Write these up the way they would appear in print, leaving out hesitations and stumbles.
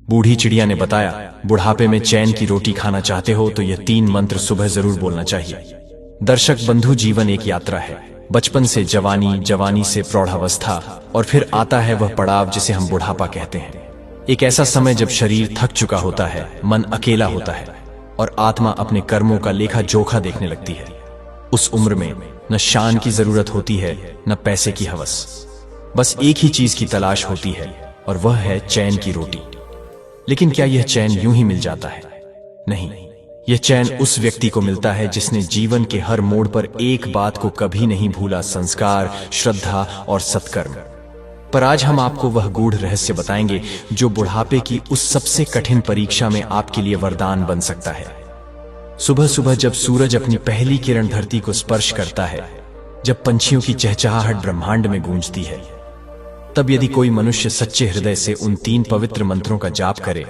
बूढ़ी चिड़िया ने बताया, बुढ़ापे में चैन की रोटी खाना चाहते हो तो यह 3 मंत्र सुबह जरूर बोलना चाहिए। दर्शक बंधु, जीवन एक यात्रा है। बचपन से जवानी, जवानी से प्रौढ़ावस्था और फिर आता है वह पड़ाव जिसे हम बुढ़ापा कहते हैं। एक ऐसा समय जब शरीर थक चुका होता है, मन अकेला होता है और आत्मा अपने कर्मों का लेखा जोखा देखने लगती है। उस उम्र में न शान की जरूरत होती है न पैसे की हवस, बस एक ही चीज की तलाश होती है और वह है चैन की रोटी। लेकिन क्या यह चैन यूं ही मिल जाता है? नहीं, यह चैन उस व्यक्ति को मिलता है जिसने जीवन के हर मोड़ पर एक बात को कभी नहीं भूला, संस्कार, श्रद्धा और सत्कर्म। पर आज हम आपको वह गूढ़ रहस्य बताएंगे जो बुढ़ापे की उस सबसे कठिन परीक्षा में आपके लिए वरदान बन सकता है। सुबह सुबह जब सूरज अपनी पहली किरण धरती को स्पर्श करता है, जब पंछियों की चहचहाहट ब्रह्मांड में गूंजती है, तब यदि कोई मनुष्य सच्चे हृदय से उन 3 पवित्र मंत्रों का जाप करे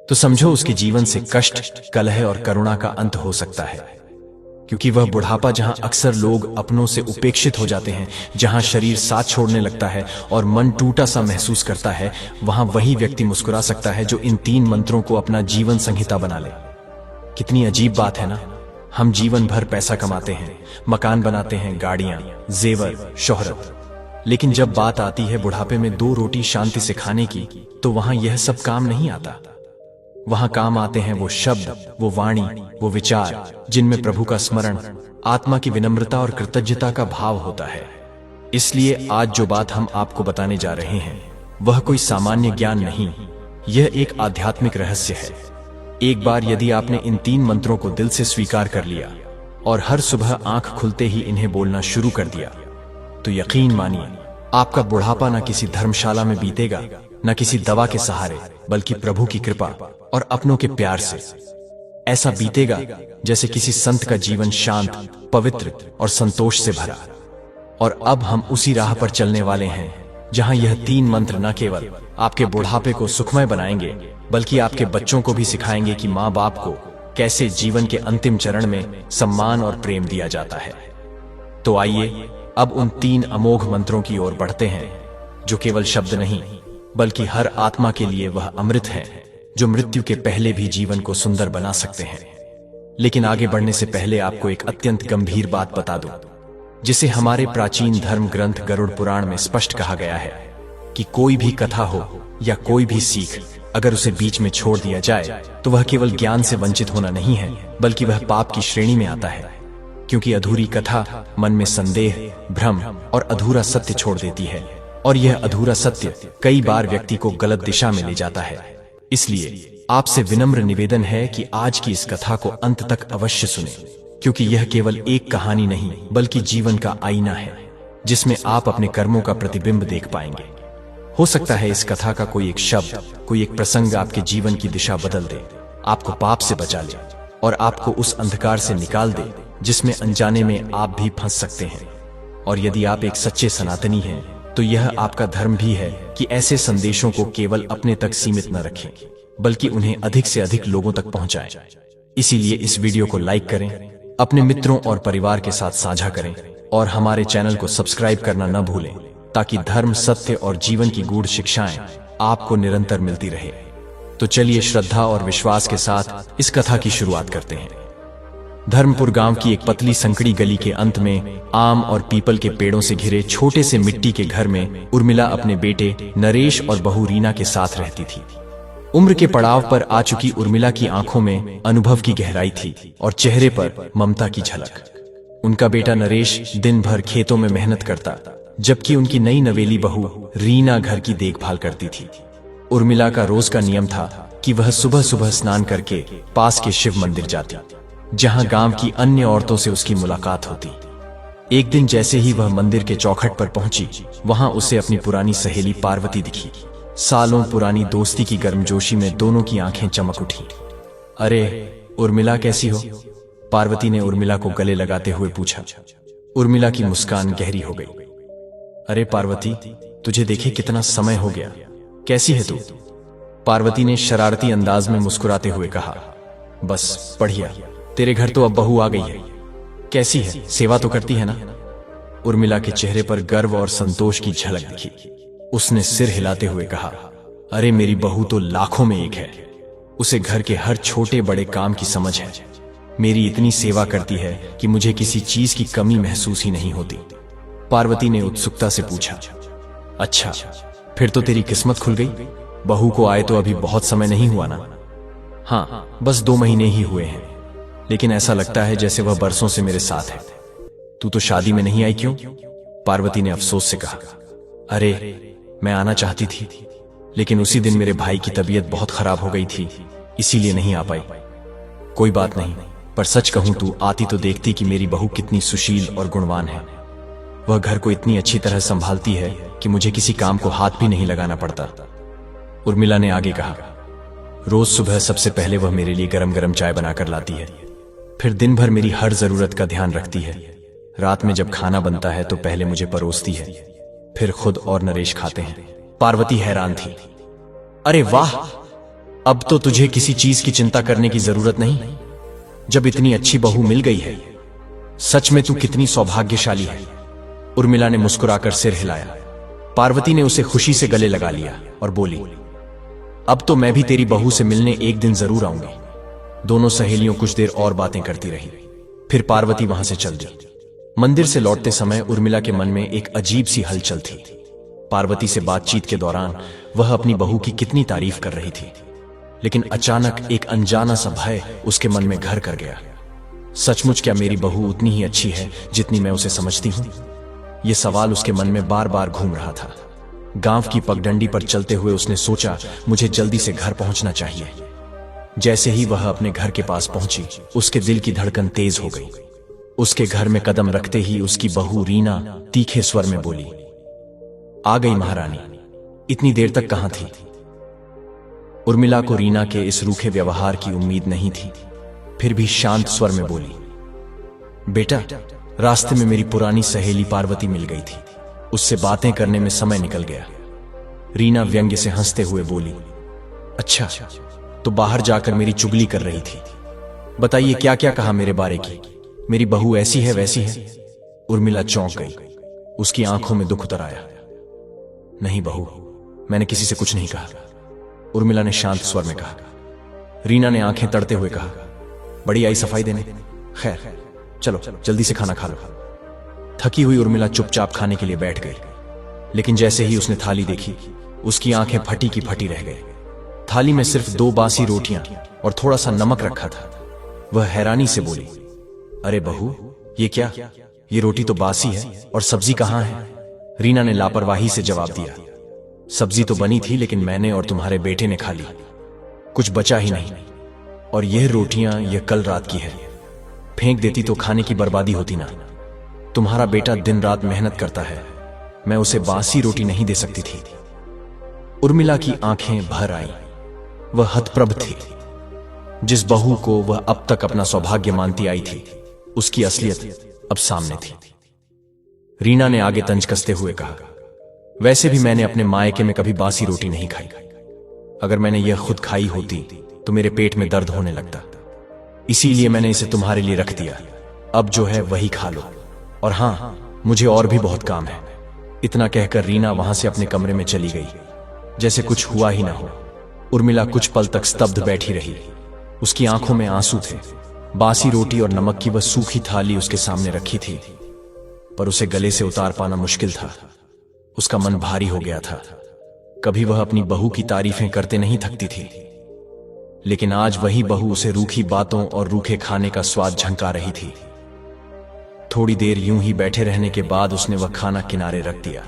तो समझो उसके जीवन से कष्ट, कलह और करुणा का अंत हो सकता है। क्योंकि वह बुढ़ापा जहां अक्सर लोग अपनों से उपेक्षित हो जाते हैं, जहां शरीर साथ छोड़ने लगता है और मन टूटा सा महसूस करता है, वहां वही व्यक्ति मुस्कुरा सकता है जो इन 3 मंत्रों को अपना जीवन संहिता बना ले। कितनी अजीब बात है ना। हम जीवन भर पैसा कमाते हैं, मकान बनाते हैं, गाड़ियां, जेवर, शोहरत, लेकिन जब बात आती है बुढ़ापे में 2 रोटी शांति से खाने की, तो वहां यह सब काम नहीं आता। वहां काम आते हैं वो शब्द, वो वाणी, वो विचार जिनमें प्रभु का स्मरण, आत्मा की विनम्रता और कृतज्ञता का भाव होता है। इसलिए आज जो बात हम आपको बताने जा रहे हैं वह कोई सामान्य ज्ञान नहीं, यह एक आध्यात्मिक रहस्य है। एक बार यदि आपने इन 3 मंत्रों को दिल से स्वीकार कर लिया और हर सुबह आंख खुलते ही इन्हें बोलना शुरू कर दिया, तो यकीन मानिए आपका बुढ़ापा न किसी धर्मशाला में बीतेगा, न किसी दवा के सहारे, बल्कि प्रभु की कृपा और अपनों के प्यार से ऐसा बीतेगा जैसे किसी संत का जीवन शांत, पवित्र और संतोष से भरा। और अब हम उसी राह पर चलने वाले हैं जहां यह 3 मंत्र न केवल आपके बुढ़ापे को सुखमय बनाएंगे, बल्कि आपके बच्चों को भी सिखाएंगे कि माँ बाप को कैसे जीवन के अंतिम चरण में सम्मान और प्रेम दिया जाता है। तो आइए अब उन 3 अमोघ मंत्रों की ओर बढ़ते हैं जो केवल शब्द नहीं, बल्कि हर आत्मा के लिए वह अमृत है जो मृत्यु के पहले भी जीवन को सुंदर बना सकते हैं। लेकिन आगे बढ़ने से पहले आपको एक अत्यंत गंभीर बात बता दूं, जिसे हमारे प्राचीन धर्म ग्रंथ गरुड़ पुराण में स्पष्ट कहा गया है कि कोई भी कथा हो या कोई भी सीख, अगर उसे बीच में छोड़ दिया जाए तो वह केवल ज्ञान से वंचित होना नहीं है, बल्कि वह पाप की श्रेणी में आता है। क्योंकि अधूरी कथा मन में संदेह, भ्रम और अधूरा सत्य छोड़ देती है, और यह अधूरा सत्य कई बार व्यक्ति को गलत दिशा में ले जाता है। इसलिए आपसे विनम्र निवेदन है कि आज की इस कथा को अंत तक अवश्य सुने, क्योंकि यह केवल एक कहानी नहीं, बल्कि जीवन का आईना है जिसमें आप अपने कर्मों का प्रतिबिंब देख पाएंगे। हो सकता है इस कथा का कोई एक शब्द, कोई एक प्रसंग आपके जीवन की दिशा बदल दे, आपको पाप से बचा ले और आपको उस अंधकार से निकाल दे जिसमें अनजाने में आप भी फंस सकते हैं। और यदि आप एक सच्चे सनातनी हैं, तो यह आपका धर्म भी है कि ऐसे संदेशों को केवल अपने तक सीमित न रखें, बल्कि उन्हें अधिक से अधिक लोगों तक पहुंचाएं। इसीलिए इस वीडियो को लाइक करें, अपने मित्रों और परिवार के साथ साझा करें और हमारे चैनल को सब्सक्राइब करना न भूलें, ताकि धर्म, सत्य और जीवन की गूढ़ शिक्षाएं आपको निरंतर मिलती रहे। तो चलिए श्रद्धा और विश्वास के साथ इस कथा की शुरुआत करते हैं। धर्मपुर गांव की एक पतली संकड़ी गली के अंत में आम और पीपल के पेड़ों से घिरे छोटे से मिट्टी के घर में उर्मिला अपने बेटे नरेश और बहू रीना के साथ रहती थी। उम्र के पड़ाव पर आ चुकी उर्मिला की आंखों में अनुभव की गहराई थी और चेहरे पर ममता की झलक। उनका बेटा नरेश दिन भर खेतों में मेहनत करता, जबकि उनकी नई नवेली बहू रीना घर की देखभाल करती थी। उर्मिला का रोज का नियम था कि वह सुबह सुबह स्नान करके पास के शिव मंदिर जाती, जहां गांव की अन्य औरतों से उसकी मुलाकात होती। एक दिन जैसे ही वह मंदिर के चौखट पर पहुंची, वहां उसे अपनी पुरानी सहेली पार्वती दिखी। सालों पुरानी दोस्ती की गर्मजोशी में दोनों की आंखें चमक उठी। अरे उर्मिला, कैसी हो? पार्वती ने उर्मिला को गले लगाते हुए पूछा। उर्मिला की मुस्कान गहरी हो गई। अरे पार्वती, तुझे देखे कितना समय हो गया, कैसी है तू? पार्वती ने शरारती अंदाज में मुस्कुराते हुए कहा। बस बढ़िया, तेरे घर तो अब बहू आ गई है। कैसी है, सेवा तो करती है ना? उर्मिला के चेहरे पर गर्व और संतोष की झलक दिखी। उसने सिर हिलाते हुए कहा, अरे मेरी बहू तो लाखों में एक है। उसे घर के हर छोटे बड़े काम की समझ है। मेरी इतनी सेवा करती है कि मुझे किसी चीज की कमी महसूस ही नहीं होती। पार्वती ने उत्सुकता से पूछा। अच्छा, फिर तो तेरी किस्मत खुल गई। बहू को आए तो अभी बहुत समय नहीं हुआ ना? हाँ, बस 2 महीने ही हुए हैं, लेकिन ऐसा लगता है जैसे वह बरसों से मेरे साथ है। तू तो शादी में नहीं आई क्यों? पार्वती ने अफसोस से कहा। अरे, मैं आना चाहती थी, लेकिन उसी दिन मेरे भाई की तबीयत बहुत खराब हो गई थी, इसीलिए नहीं आ पाई। कोई बात नहीं, पर सच कहूं तू आती तो देखती कि मेरी बहू कितनी सुशील और गुणवान है। वह घर को इतनी अच्छी तरह संभालती है कि मुझे किसी काम को हाथ भी नहीं लगाना पड़ता। उर्मिला ने आगे कहा। रोज सुबह सबसे पहले वह मेरे लिए गरम गरम चाय बनाकर लाती है, फिर दिन भर मेरी हर जरूरत का ध्यान रखती है। रात में जब खाना बनता है तो पहले मुझे परोसती है, फिर खुद और नरेश खाते हैं। पार्वती हैरान थी। अरे वाह, अब तो तुझे किसी चीज की चिंता करने की जरूरत नहीं, जब इतनी अच्छी बहू मिल गई है। सच में तू कितनी सौभाग्यशाली है। उर्मिला ने मुस्कुराकर सिर हिलाया। पार्वती ने उसे खुशी से गले लगा लिया और बोली, अब तो मैं भी तेरी बहू से मिलने एक दिन जरूर आऊंगी। दोनों सहेलियों कुछ देर और बातें करती रही, फिर पार्वती वहां से चल दी। मंदिर से लौटते समय उर्मिला के मन में एक अजीब सी हलचल थी। पार्वती से बातचीत के दौरान वह अपनी बहू की कितनी तारीफ कर रही थी, लेकिन अचानक एक अनजाना सा भय उसके मन में घर कर गया। सचमुच क्या मेरी बहू उतनी ही अच्छी है जितनी मैं उसे समझती हूं? यह सवाल उसके मन में बार बार घूम रहा था। गांव की पगडंडी पर चलते हुए उसने सोचा, मुझे जल्दी से घर पहुंचना चाहिए। जैसे ही वह अपने घर के पास पहुंची, उसके दिल की धड़कन तेज हो गई। उसके घर में कदम रखते ही उसकी बहू रीना तीखे स्वर में बोली, आ गई महारानी, इतनी देर तक कहां थी? उर्मिला को रीना के इस रूखे व्यवहार की उम्मीद नहीं थी, फिर भी शांत स्वर में बोली, बेटा, रास्ते में मेरी पुरानी सहेली पार्वती मिल गई थी, उससे बातें करने में समय निकल गया। रीना व्यंग्य से हंसते हुए बोली, अच्छा, तो बाहर जाकर मेरी चुगली कर रही थी। बताइए क्या क्या कहा मेरे बारे की? मेरी बहू ऐसी है वैसी है? उर्मिला चौंक गई। उसकी आंखों में दुख उतर आया। नहीं बहू, मैंने किसी से कुछ नहीं कहा, उर्मिला ने शांत स्वर में कहा। रीना ने आंखें तड़ते हुए कहा, बड़ी आई सफाई देने। खैर, चलो जल्दी से खाना खा लो। थकी हुई उर्मिला चुपचाप खाने के लिए बैठ गई, लेकिन जैसे ही उसने थाली देखी, उसकी आंखें फटी की फटी रह गई। थाली में सिर्फ 2 बासी रोटियां और थोड़ा सा नमक रखा था। वह हैरानी से बोली, अरे बहू, ये क्या? ये रोटी तो बासी है, और सब्जी कहां है? रीना ने लापरवाही से जवाब दिया, सब्जी तो बनी थी, लेकिन मैंने और तुम्हारे बेटे ने खा ली, कुछ बचा ही नहीं। और यह रोटियां यह कल रात की है, फेंक देती तो खाने की बर्बादी होती ना। तुम्हारा बेटा दिन रात मेहनत करता है, मैं उसे बासी रोटी नहीं दे सकती थी। उर्मिला की आंखें भर आईं। वह हतप्रभ थी। जिस बहू को वह अब तक अपना सौभाग्य मानती आई थी, उसकी असलियत अब सामने थी। रीना ने आगे तंज कसते हुए कहा, वैसे भी मैंने अपने मायके में कभी बासी रोटी नहीं खाई। अगर मैंने यह खुद खाई होती तो मेरे पेट में दर्द होने लगता, इसीलिए मैंने इसे तुम्हारे लिए रख दिया। अब जो है वही खा लो, और हां, मुझे और भी बहुत काम है। इतना कहकर रीना वहां से अपने कमरे में चली गई, जैसे कुछ हुआ ही ना हो। उर्मिला कुछ पल तक स्तब्ध बैठी रही। उसकी आंखों में आंसू थे। बासी रोटी और नमक की वह सूखी थाली उसके सामने रखी थी, पर उसे गले से उतार पाना मुश्किल था। उसका मन भारी हो गया था। कभी वह अपनी बहू की तारीफें करते नहीं थकती थी, लेकिन आज वही बहू उसे रूखी बातों और रूखे खाने का स्वाद झंका रही थी। थोड़ी देर यूं ही बैठे रहने के बाद उसने वह खाना किनारे रख दिया।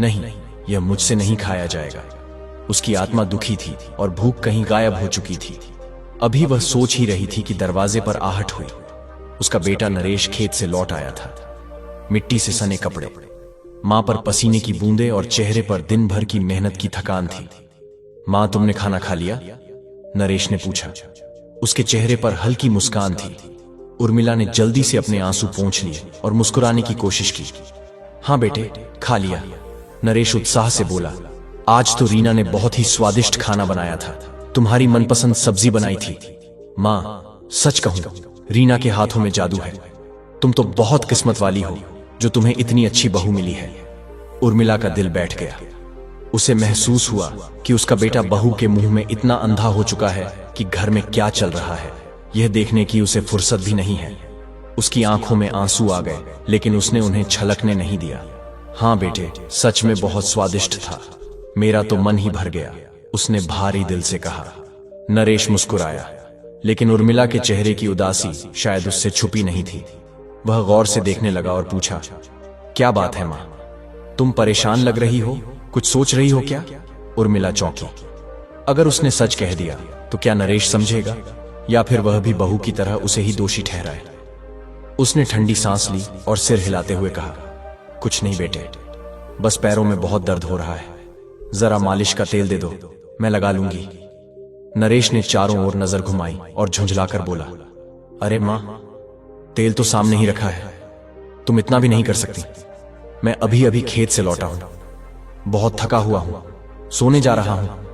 नहीं, यह मुझसे नहीं खाया जाएगा। उसकी आत्मा दुखी थी और भूख कहीं गायब हो चुकी थी। अभी वह सोच ही रही थी कि दरवाजे पर आहट हुई। उसका बेटा नरेश खेत से लौट आया था। मिट्टी से सने कपड़े, मां पर पसीने की बूंदें और चेहरे पर दिन भर की मेहनत की थकान थी। मां, तुमने खाना खा लिया? नरेश ने पूछा। उसके चेहरे पर हल्की मुस्कान थी। उर्मिला ने जल्दी से अपने आंसू पोंछ लिए और मुस्कुराने की कोशिश की। हां बेटे, खा लिया, नरेश उत्साह से बोला। आज तो रीना ने बहुत ही स्वादिष्ट खाना बनाया था। तुम्हारी मनपसंद सब्जी बनाई थी। मां, सच कहूं, रीना के हाथों में जादू है। तुम तो बहुत किस्मत वाली हो जो तुम्हें इतनी अच्छी बहू मिली है। उर्मिला का दिल बैठ गया। उसे महसूस हुआ कि उसका बेटा बहू के मुंह में इतना अंधा हो चुका है कि घर में क्या चल रहा है यह देखने की उसे फुर्सत भी नहीं है। उसकी आंखों में आंसू आ गए, लेकिन उसने उन्हें छलकने नहीं दिया। हाँ बेटे, सच में बहुत स्वादिष्ट था, मेरा तो मन ही भर गया, उसने भारी दिल से कहा। नरेश मुस्कुराया, लेकिन उर्मिला के चेहरे की उदासी शायद उससे छुपी नहीं थी। वह गौर से देखने लगा और पूछा, क्या बात है मां, तुम परेशान लग रही हो, कुछ सोच रही हो क्या? उर्मिला चौंकी। अगर उसने सच कह दिया तो क्या नरेश समझेगा, या फिर वह भी बहू की तरह उसे ही दोषी ठहराए? उसने ठंडी सांस ली और सिर हिलाते हुए कहा, कुछ नहीं बेटे, बस पैरों में बहुत दर्द हो रहा है, जरा मालिश का तेल दे दो, मैं लगा लूंगी। नरेश ने चारों ओर नजर घुमाई और झुंझलाकर बोला, अरे मां, तेल तो सामने ही रखा है, तुम इतना भी नहीं कर सकती। मैं अभी अभी खेत से लौटा हूं, बहुत थका हुआ हूं, सोने जा रहा हूं।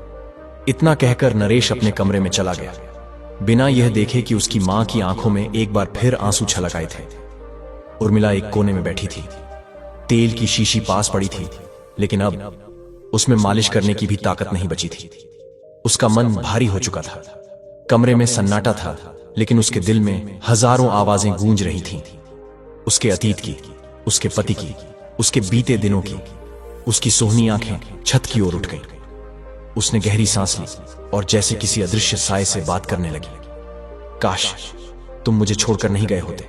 इतना कहकर नरेश अपने कमरे में चला गया, बिना यह देखे कि उसकी मां की आंखों में एक बार फिर आंसू छलक आए थे। उर्मिला एक कोने में बैठी थी, तेल की शीशी पास पड़ी थी, लेकिन अब उसमें मालिश करने की भी ताकत नहीं बची थी। उसका मन भारी हो चुका था। कमरे में सन्नाटा था, लेकिन उसके दिल में हजारों आवाजें गूंज रही थीं। उसके अतीत की, उसके पति की, उसके बीते दिनों की। उसकी सोहनी आंखें छत की ओर उठ गईं। उसने गहरी सांस ली और जैसे किसी अदृश्य साए से बात करने लगी, काश तुम मुझे छोड़कर नहीं गए होते,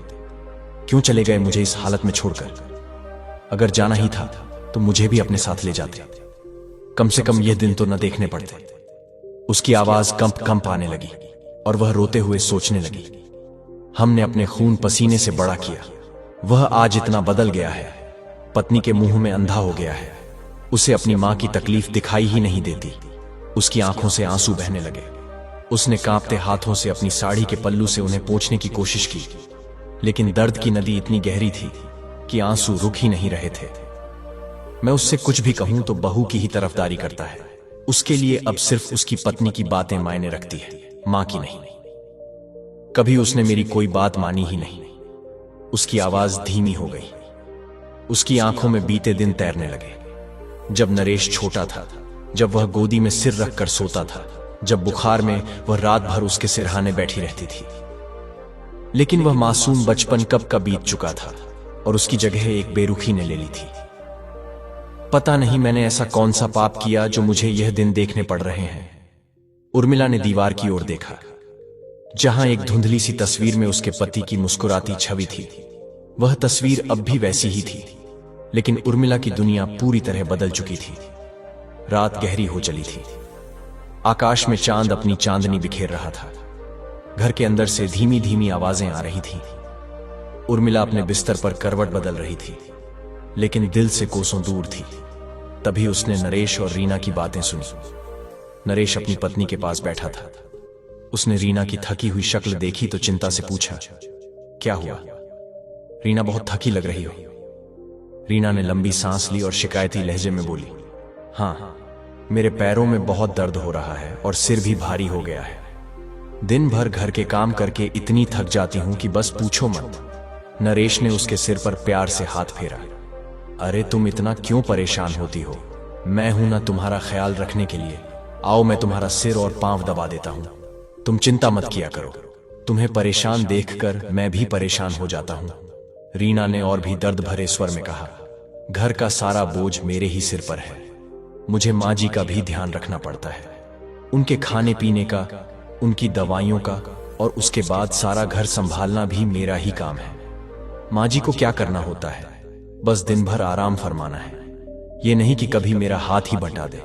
क्यों चले गए मुझे इस हालत में छोड़कर? अगर जाना ही था तो मुझे भी अपने साथ ले जाते, कम से कम यह दिन तो न देखने पड़ते। उसकी आवाज कंप आने लगी और वह रोते हुए सोचने लगी, हमने अपने खून पसीने से बड़ा किया, वह आज इतना बदल गया है, पत्नी के मुंह में अंधा हो गया है, उसे अपनी मां की तकलीफ दिखाई ही नहीं देती। उसकी आंखों से आंसू बहने लगे। उसने कांपते हाथों से अपनी साड़ी के पल्लू से उन्हें पोंछने की कोशिश की, लेकिन दर्द की नदी इतनी गहरी थी कि आंसू रुक ही नहीं रहे थे। मैं उससे कुछ भी कहूं तो बहू की ही तरफदारी करता है, उसके लिए अब सिर्फ उसकी पत्नी की बातें मायने रखती है, मां की नहीं। कभी उसने मेरी कोई बात मानी ही नहीं। उसकी आवाज धीमी हो गई। उसकी आंखों में बीते दिन तैरने लगे। जब नरेश छोटा था, जब वह गोदी में सिर रखकर सोता था, जब बुखार में वह रात भर उसके सिरहाने बैठी रहती थी। लेकिन वह मासूम बचपन कब का बीत चुका था और उसकी जगह एक बेरुखी ने ले ली थी। पता नहीं मैंने ऐसा कौन सा पाप किया जो मुझे यह दिन देखने पड़ रहे हैं। उर्मिला ने दीवार की ओर देखा, जहां एक धुंधली सी तस्वीर में उसके पति की मुस्कुराती छवि थी। वह तस्वीर अब भी वैसी ही थी, लेकिन उर्मिला की दुनिया पूरी तरह बदल चुकी थी। रात गहरी हो चली थी। आकाश में चांद अपनी चांदनी बिखेर रहा था। घर के अंदर से धीमी धीमी आवाजें आ रही थीं। उर्मिला अपने बिस्तर पर करवट बदल रही थी, लेकिन दिल से कोसों दूर थी। तभी उसने नरेश और रीना की बातें सुनी। नरेश अपनी पत्नी के पास बैठा था। उसने रीना की थकी हुई शक्ल देखी तो चिंता से पूछा, क्या हुआ? रीना, बहुत थकी लग रही हो। रीना ने लंबी सांस ली और शिकायती लहजे में बोली, हाँ, मेरे पैरों में बहुत दर्द हो रहा है और सिर भी भारी हो गया है। दिन भर घर के काम करके इतनी थक जाती हूं कि बस पूछो मत। नरेश ने उसके सिर पर प्यार से हाथ फेरा। अरे तुम इतना क्यों परेशान होती हो? मैं हूं ना तुम्हारा ख्याल रखने के लिए। आओ मैं तुम्हारा सिर और पांव दबा देता हूं। तुम चिंता मत किया करो। तुम्हें परेशान देखकर मैं भी परेशान हो जाता हूं। रीना ने और भी दर्द भरे स्वर में कहा, घर का सारा बोझ मेरे ही सिर पर है। मुझे माँ जी का भी ध्यान रखना पड़ता है, उनके खाने पीने का, उनकी दवाइयों का, और उसके बाद सारा घर संभालना भी मेरा ही काम है। माँ जी को क्या करना होता है? बस दिन भर आराम फरमाना है, ये नहीं कि कभी मेरा हाथ ही बटा दे।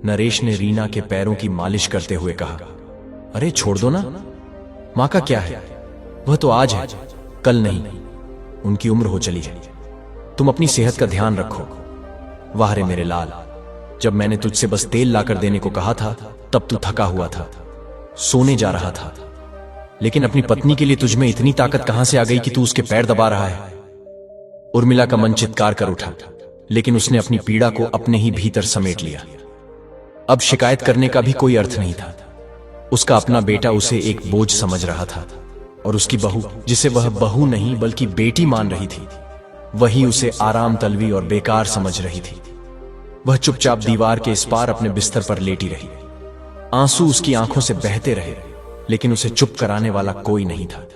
नरेश ने रीना के पैरों की मालिश करते हुए कहा, अरे छोड़ दो ना, माँ का क्या है, वह तो आज है, कल नहीं। उनकी उम्र हो चली है। तुम अपनी सेहत का ध्यान रखो। वाह रे मेरे लाल, जब मैंने तुझसे बस तेल लाकर देने को कहा था तब तू थका हुआ था, सोने जा रहा था, लेकिन अपनी पत्नी के लिए तुझमें इतनी ताकत कहां से आ गई कि तू उसके पैर दबा रहा है? उर्मिला का मन चित्कार कर उठा, लेकिन उसने अपनी पीड़ा को अपने ही भीतर समेट लिया। अब शिकायत करने का भी कोई अर्थ नहीं था। उसका अपना बेटा उसे एक बोझ समझ रहा था, और उसकी बहू, जिसे वह बहू नहीं बल्कि बेटी मान रही थी, वही उसे आराम तलवी और बेकार समझ रही थी। वह चुपचाप दीवार के इस पार अपने बिस्तर पर लेटी रही। आंसू उसकी आंखों से बहते रहे, लेकिन उसे चुप कराने वाला कोई नहीं था।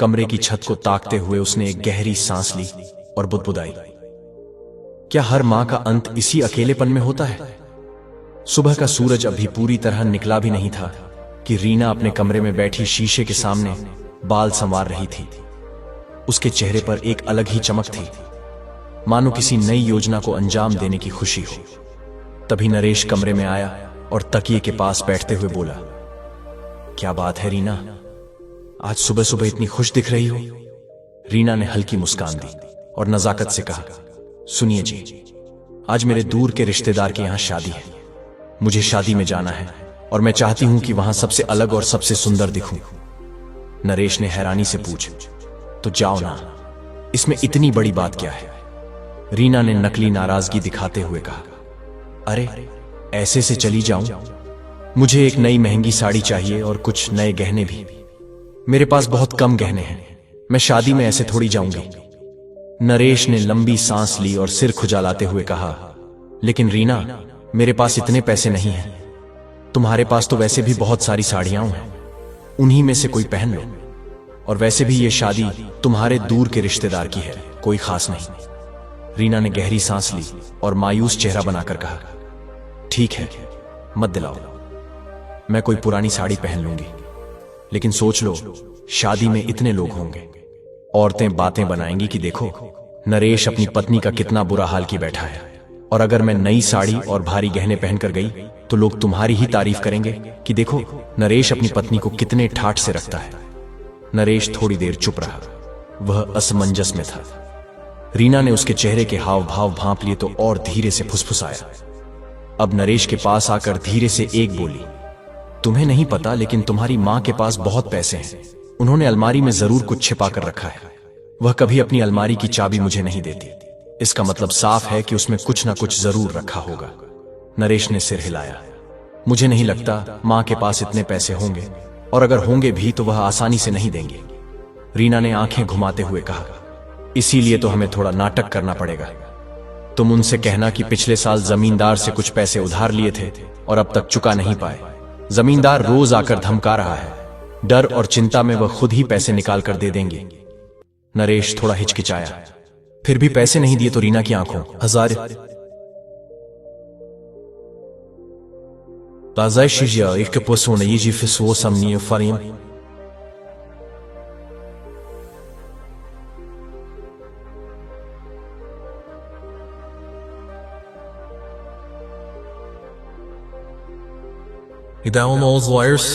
कमरे की छत को ताकते हुए उसने एक गहरी सांस ली और बुदबुदाई, क्या हर मां का अंत इसी अकेलेपन में होता है? सुबह का सूरज अभी पूरी तरह निकला भी नहीं था कि रीना अपने कमरे में बैठी शीशे के सामने बाल संवार रही थी। उसके चेहरे पर एक अलग ही चमक थी, मानो किसी नई योजना को अंजाम देने की खुशी हो। तभी नरेश कमरे में आया और तकिए के पास बैठते हुए बोला, क्या बात है रीना, आज सुबह सुबह इतनी खुश दिख रही हो? रीना ने हल्की मुस्कान दी और नजाकत से कहा, सुनिए जी, आज मेरे दूर के रिश्तेदार के यहां शादी है। मुझे शादी में जाना है और मैं चाहती हूं कि वहां सबसे अलग और सबसे सुंदर दिखूं। नरेश ने हैरानी से पूछा, तो जाओ ना, इसमें इतनी बड़ी बात क्या है? रीना ने नकली नाराजगी दिखाते हुए कहा, अरे ऐसे से चली जाऊं? मुझे एक नई महंगी साड़ी चाहिए और कुछ नए गहने भी। मेरे पास बहुत कम गहने हैं, मैं शादी में ऐसे थोड़ी जाऊंगी। नरेश ने लंबी सांस ली और सिर खुजालाते हुए कहा, लेकिन रीना, मेरे पास इतने पैसे नहीं हैं। तुम्हारे पास तो वैसे भी बहुत सारी साड़ियां हैं, उन्हीं में से कोई पहन लो। और वैसे भी ये शादी तुम्हारे दूर के रिश्तेदार की है, कोई खास नहीं। रीना ने गहरी सांस ली और मायूस चेहरा बनाकर कहा, ठीक है, मत दिलाओ, मैं कोई पुरानी साड़ी पहन लूंगी। लेकिन सोच लो, शादी में इतने लोग होंगे, औरतें बातें बनाएंगी कि देखो नरेश अपनी पत्नी का कितना बुरा हाल की बैठा है, और अगर मैं नई साड़ी और भारी गहने पहनकर गई तो लोग तुम्हारी ही तारीफ करेंगे कि देखो नरेश अपनी पत्नी को कितने ठाठ से रखता है। नरेश थोड़ी देर चुप रहा, वह असमंजस में था। रीना ने उसके चेहरे के हाव भाव भांप लिए तो और धीरे से फुसफुसाया। अब नरेश के पास आकर धीरे से एक बोली, तुम्हें नहीं पता, लेकिन तुम्हारी मां के पास बहुत पैसे हैं। उन्होंने अलमारी में जरूर कुछ छिपा कर रखा है। वह कभी अपनी अलमारी की चाबी मुझे नहीं देती। इसका मतलब साफ है कि उसमें कुछ ना कुछ जरूर रखा होगा। नरेश ने सिर हिलाया, मुझे नहीं लगता मां के पास इतने पैसे होंगे, और अगर होंगे भी तो वह आसानी से नहीं देंगे। रीना ने आंखें घुमाते हुए कहा, इसीलिए तो हमें थोड़ा नाटक करना पड़ेगा। तुम उनसे कहना कि पिछले साल जमींदार से कुछ पैसे उधार लिए थे और अब तक चुका नहीं पाए। जमींदार रोज आकर धमका रहा है, डर और चिंता में वह खुद ही पैसे निकाल कर दे देंगे। नरेश थोड़ा हिचकिचाया, फिर भी पैसे नहीं दिए तो रीना की आंखों हजार ich kaputt ohne je fürs am nie farim. E dá aos lawyers.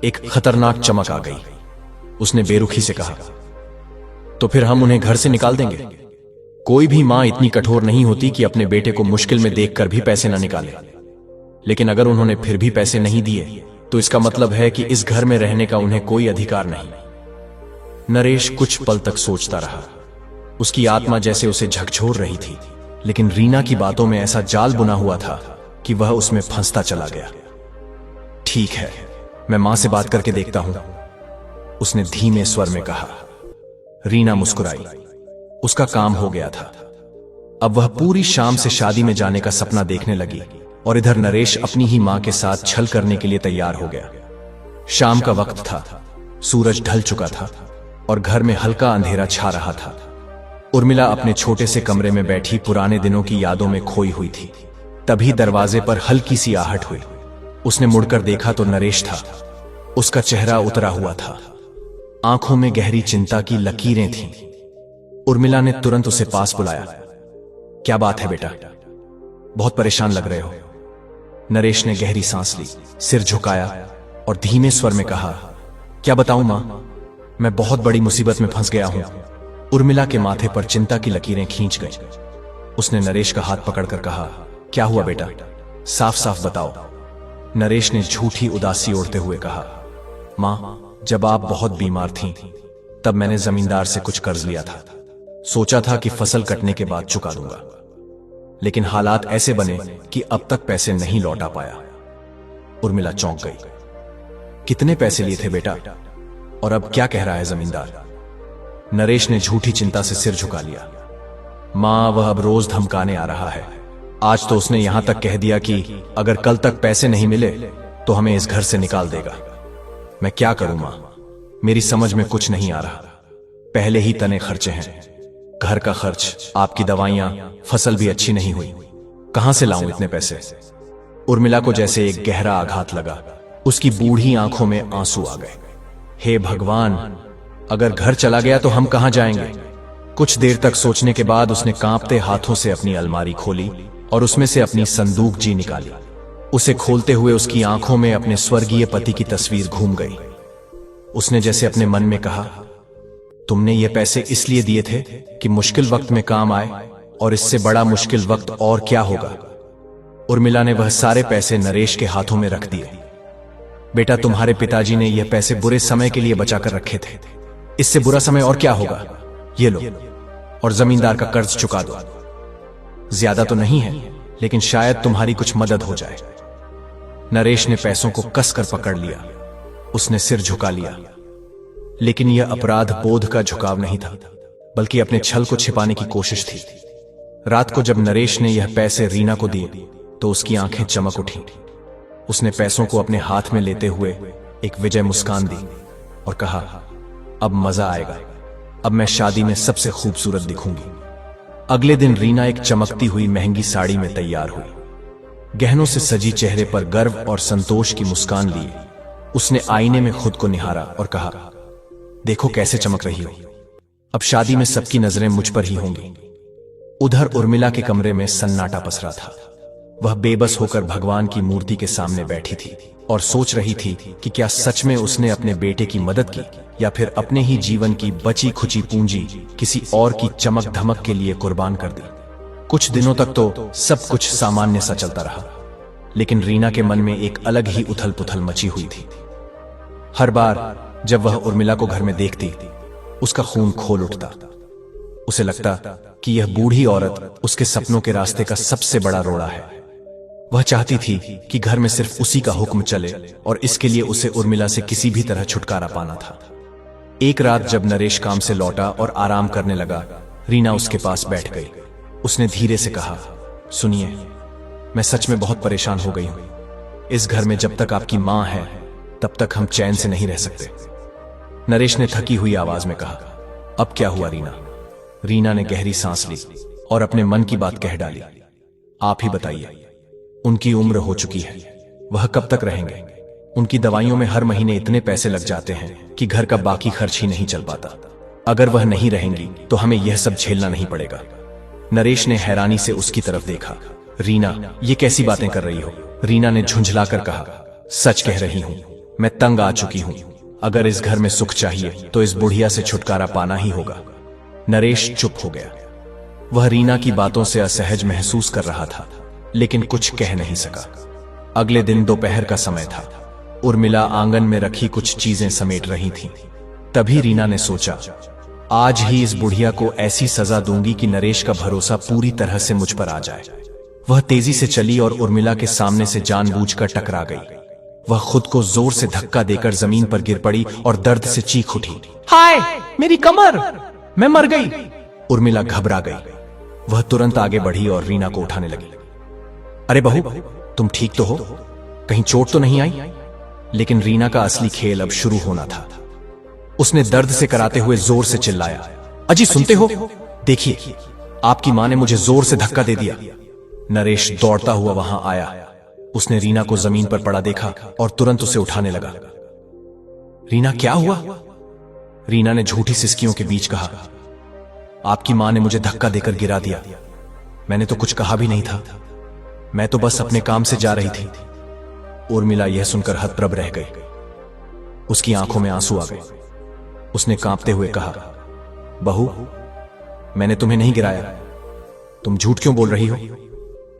एक खतरनाक चमक आ गई। उसने बेरुखी से कहा, तो फिर हम उन्हें घर से निकाल देंगे। कोई भी मां इतनी कठोर नहीं होती कि अपने बेटे को मुश्किल में देखकर भी पैसे न निकाले। लेकिन अगर उन्होंने फिर भी पैसे नहीं दिए तो इसका मतलब है कि इस घर में रहने का उन्हें कोई अधिकार नहीं। नरेश कुछ पल तक सोचता रहा। उसकी आत्मा जैसे उसे झकझोर रही थी, लेकिन रीना की बातों में ऐसा जाल बुना हुआ था कि वह उसमें फंसता चला गया। ठीक है, मैं मां से बात करके देखता हूं, उसने धीमे स्वर में कहा। रीना मुस्कुराई। उसका काम हो गया था। अब वह पूरी शाम से शादी में जाने का सपना देखने लगी और इधर नरेश अपनी ही मां के साथ छल करने के लिए तैयार हो गया। शाम का वक्त था, सूरज ढल चुका था और घर में हल्का अंधेरा छा रहा था। उर्मिला अपने छोटे से कमरे में बैठी पुराने दिनों की यादों में खोई हुई थी। तभी दरवाजे पर हल्की सी आहट हुई। उसने मुड़कर देखा तो नरेश था। उसका चेहरा उतरा हुआ था। आंखों में गहरी चिंता की लकीरें थीं। उर्मिला ने तुरंत उसे पास बुलाया। क्या बात है बेटा, बहुत परेशान लग रहे हो। नरेश ने गहरी सांस ली, सिर झुकाया और धीमे स्वर में कहा, क्या बताऊं मां, मैं बहुत बड़ी मुसीबत में फंस गया हूं। उर्मिला के माथे पर चिंता की लकीरें खींच गईं। उसने नरेश का हाथ पकड़कर कहा, क्या हुआ बेटा, साफ साफ बताओ। नरेश ने झूठी उदासी ओढ़ते हुए कहा, मां, जब आप बहुत बीमार थीं, तब मैंने जमींदार से कुछ कर्ज लिया था। सोचा था कि फसल कटने के बाद चुका दूंगा, लेकिन हालात ऐसे बने कि अब तक पैसे नहीं लौटा पाया। उर्मिला चौंक गई। कितने पैसे लिए थे बेटा, और अब क्या कह रहा है जमींदार? नरेश ने झूठी चिंता से सिर झुका लिया। मां, वह अब रोज धमकाने आ रहा है। आज तो उसने यहां तक कह दिया कि अगर कल तक पैसे नहीं मिले तो हमें इस घर से निकाल देगा। मैं क्या करूं मां, मेरी समझ में कुछ नहीं आ रहा। पहले ही तने खर्चे हैं, घर का खर्च, आपकी दवाइयां, फसल भी अच्छी नहीं हुई। कहां से लाऊं इतने पैसे? उर्मिला को जैसे एक गहरा आघात लगा। उसकी बूढ़ी आंखों में आंसू आ गए। हे भगवान, अगर घर चला गया तो हम कहां जाएंगे? कुछ देर तक सोचने के बाद उसने कांपते हाथों से अपनी अलमारी खोली और उसमें से अपनी संदूक जी निकाली। उसे खोलते हुए उसकी आंखों में अपने स्वर्गीय पति की तस्वीर घूम गई। उसने जैसे अपने मन में कहा, तुमने ये पैसे इसलिए दिए थे कि मुश्किल वक्त में काम आए, और इससे बड़ा मुश्किल वक्त और क्या होगा। उर्मिला ने वह सारे पैसे नरेश के हाथों में रख दिए। बेटा, तुम्हारे पिताजी ने यह पैसे बुरे समय के लिए बचाकर रखे थे। इससे बुरा समय और क्या होगा? ये लो, और जमींदार का कर्ज चुका दो। ज्यादा तो नहीं है, लेकिन शायद तुम्हारी कुछ मदद हो जाए। नरेश ने पैसों को कसकर पकड़ लिया। उसने सिर झुका लिया, लेकिन यह अपराध बोध का झुकाव नहीं था, बल्कि अपने छल को छिपाने की कोशिश थी। रात को जब नरेश ने यह पैसे रीना को दिए तो उसकी आंखें चमक उठी। उसने पैसों को अपने हाथ में लेते हुए एक विजय मुस्कान दी और कहा, अब मजा आएगा, अब मैं शादी में सबसे खूबसूरत दिखूंगी। अगले दिन रीना एक चमकती हुई महंगी साड़ी में तैयार हुई। गहनों से सजी चेहरे पर गर्व और संतोष की मुस्कान लिए उसने आईने में खुद को निहारा और कहा, देखो कैसे चमक रही हो। अब शादी में सबकी नजरें मुझ पर ही होंगी। उधर उर्मिला के कमरे में सन्नाटा पसरा था। वह बेबस होकर भगवान की मूर्ति के सामने बैठी थी और सोच रही थी कि क्या सच में उसने अपने बेटे की मदद की, या फिर अपने ही जीवन की बची खुची पूंजी किसी और की चमक धमक के लिए कुर्बान कर दी। कुछ दिनों तक तो सब कुछ सामान्य सा चलता रहा, लेकिन रीना के मन में एक अलग ही उथल पुथल मची हुई थी। हर बार जब वह उर्मिला को घर में देखती, उसका खून खोल उठता। उसे लगता कि यह बूढ़ी औरत उसके सपनों के रास्ते का सबसे बड़ा रोड़ा है। वह चाहती थी कि घर में सिर्फ उसी का हुक्म चले, और इसके लिए उसे उर्मिला से किसी भी तरह छुटकारा पाना था। एक रात जब नरेश काम से लौटा और आराम करने लगा, रीना उसके पास बैठ गई। उसने धीरे से कहा, सुनिए, मैं सच में बहुत परेशान हो गई हूं। इस घर में जब तक आपकी मां है तब तक हम चैन से नहीं रह सकते। नरेश ने थकी हुई आवाज में कहा, अब क्या हुआ रीना? रीना ने गहरी सांस ली और अपने मन की बात कह डाली। आप ही बताइए, उनकी उम्र हो चुकी है, वह कब तक रहेंगे? उनकी दवाइयों में हर महीने इतने पैसे लग जाते हैं कि घर का बाकी खर्च ही नहीं चल पाता। अगर वह नहीं रहेंगी तो हमें यह सब झेलना नहीं पड़ेगा। नरेश ने हैरानी से उसकी तरफ देखा। रीना, ये कैसी बातें कर रही हो? रीना ने झुंझलाकर कहा, सच कह रही हूं, मैं तंग आ चुकी हूं। अगर इस घर में सुख चाहिए तो इस बुढ़िया से छुटकारा पाना ही होगा। नरेश चुप हो गया। वह रीना की बातों से असहज महसूस कर रहा था, लेकिन कुछ कह नहीं सका। अगले दिन दोपहर का समय था। उर्मिला आंगन में रखी कुछ चीजें समेट रही थी। तभी रीना ने सोचा, आज ही इस बुढ़िया को ऐसी सजा दूंगी कि नरेश का भरोसा पूरी तरह से मुझ पर आ जाए। वह तेजी से चली और उर्मिला के सामने से जानबूझकर टकरा गई। वह खुद को जोर से धक्का देकर जमीन पर गिर पड़ी और दर्द से चीख उठी, हाय मेरी कमर, मैं मर गई। उर्मिला घबरा गई। वह तुरंत आगे बढ़ी और रीना को उठाने लगी। अरे बहू, तुम ठीक तो हो? कहीं चोट तो नहीं आई? लेकिन रीना का असली खेल अब शुरू होना था। उसने दर्द से कराते हुए जोर से चिल्लाया, अजी सुनते हो? देखिए, आपकी मां ने मुझे जोर से धक्का दे दिया। नरेश दौड़ता हुआ वहां आया। उसने रीना को जमीन पर पड़ा देखा और तुरंत उसे उठाने लगा। रीना, क्या हुआ? रीना ने झूठी सिसकियों के बीच कहा, आपकी मां ने मुझे धक्का देकर गिरा दिया। मैंने तो कुछ कहा भी नहीं था, मैं तो बस अपने काम से जा रही थी। उर्मिला यह सुनकर हतप्रभ रह गई। उसकी आंखों में आंसू आ गए। उसने कांपते हुए कहा, बहू, मैंने तुम्हें नहीं गिराया। तुम झूठ क्यों बोल रही हो?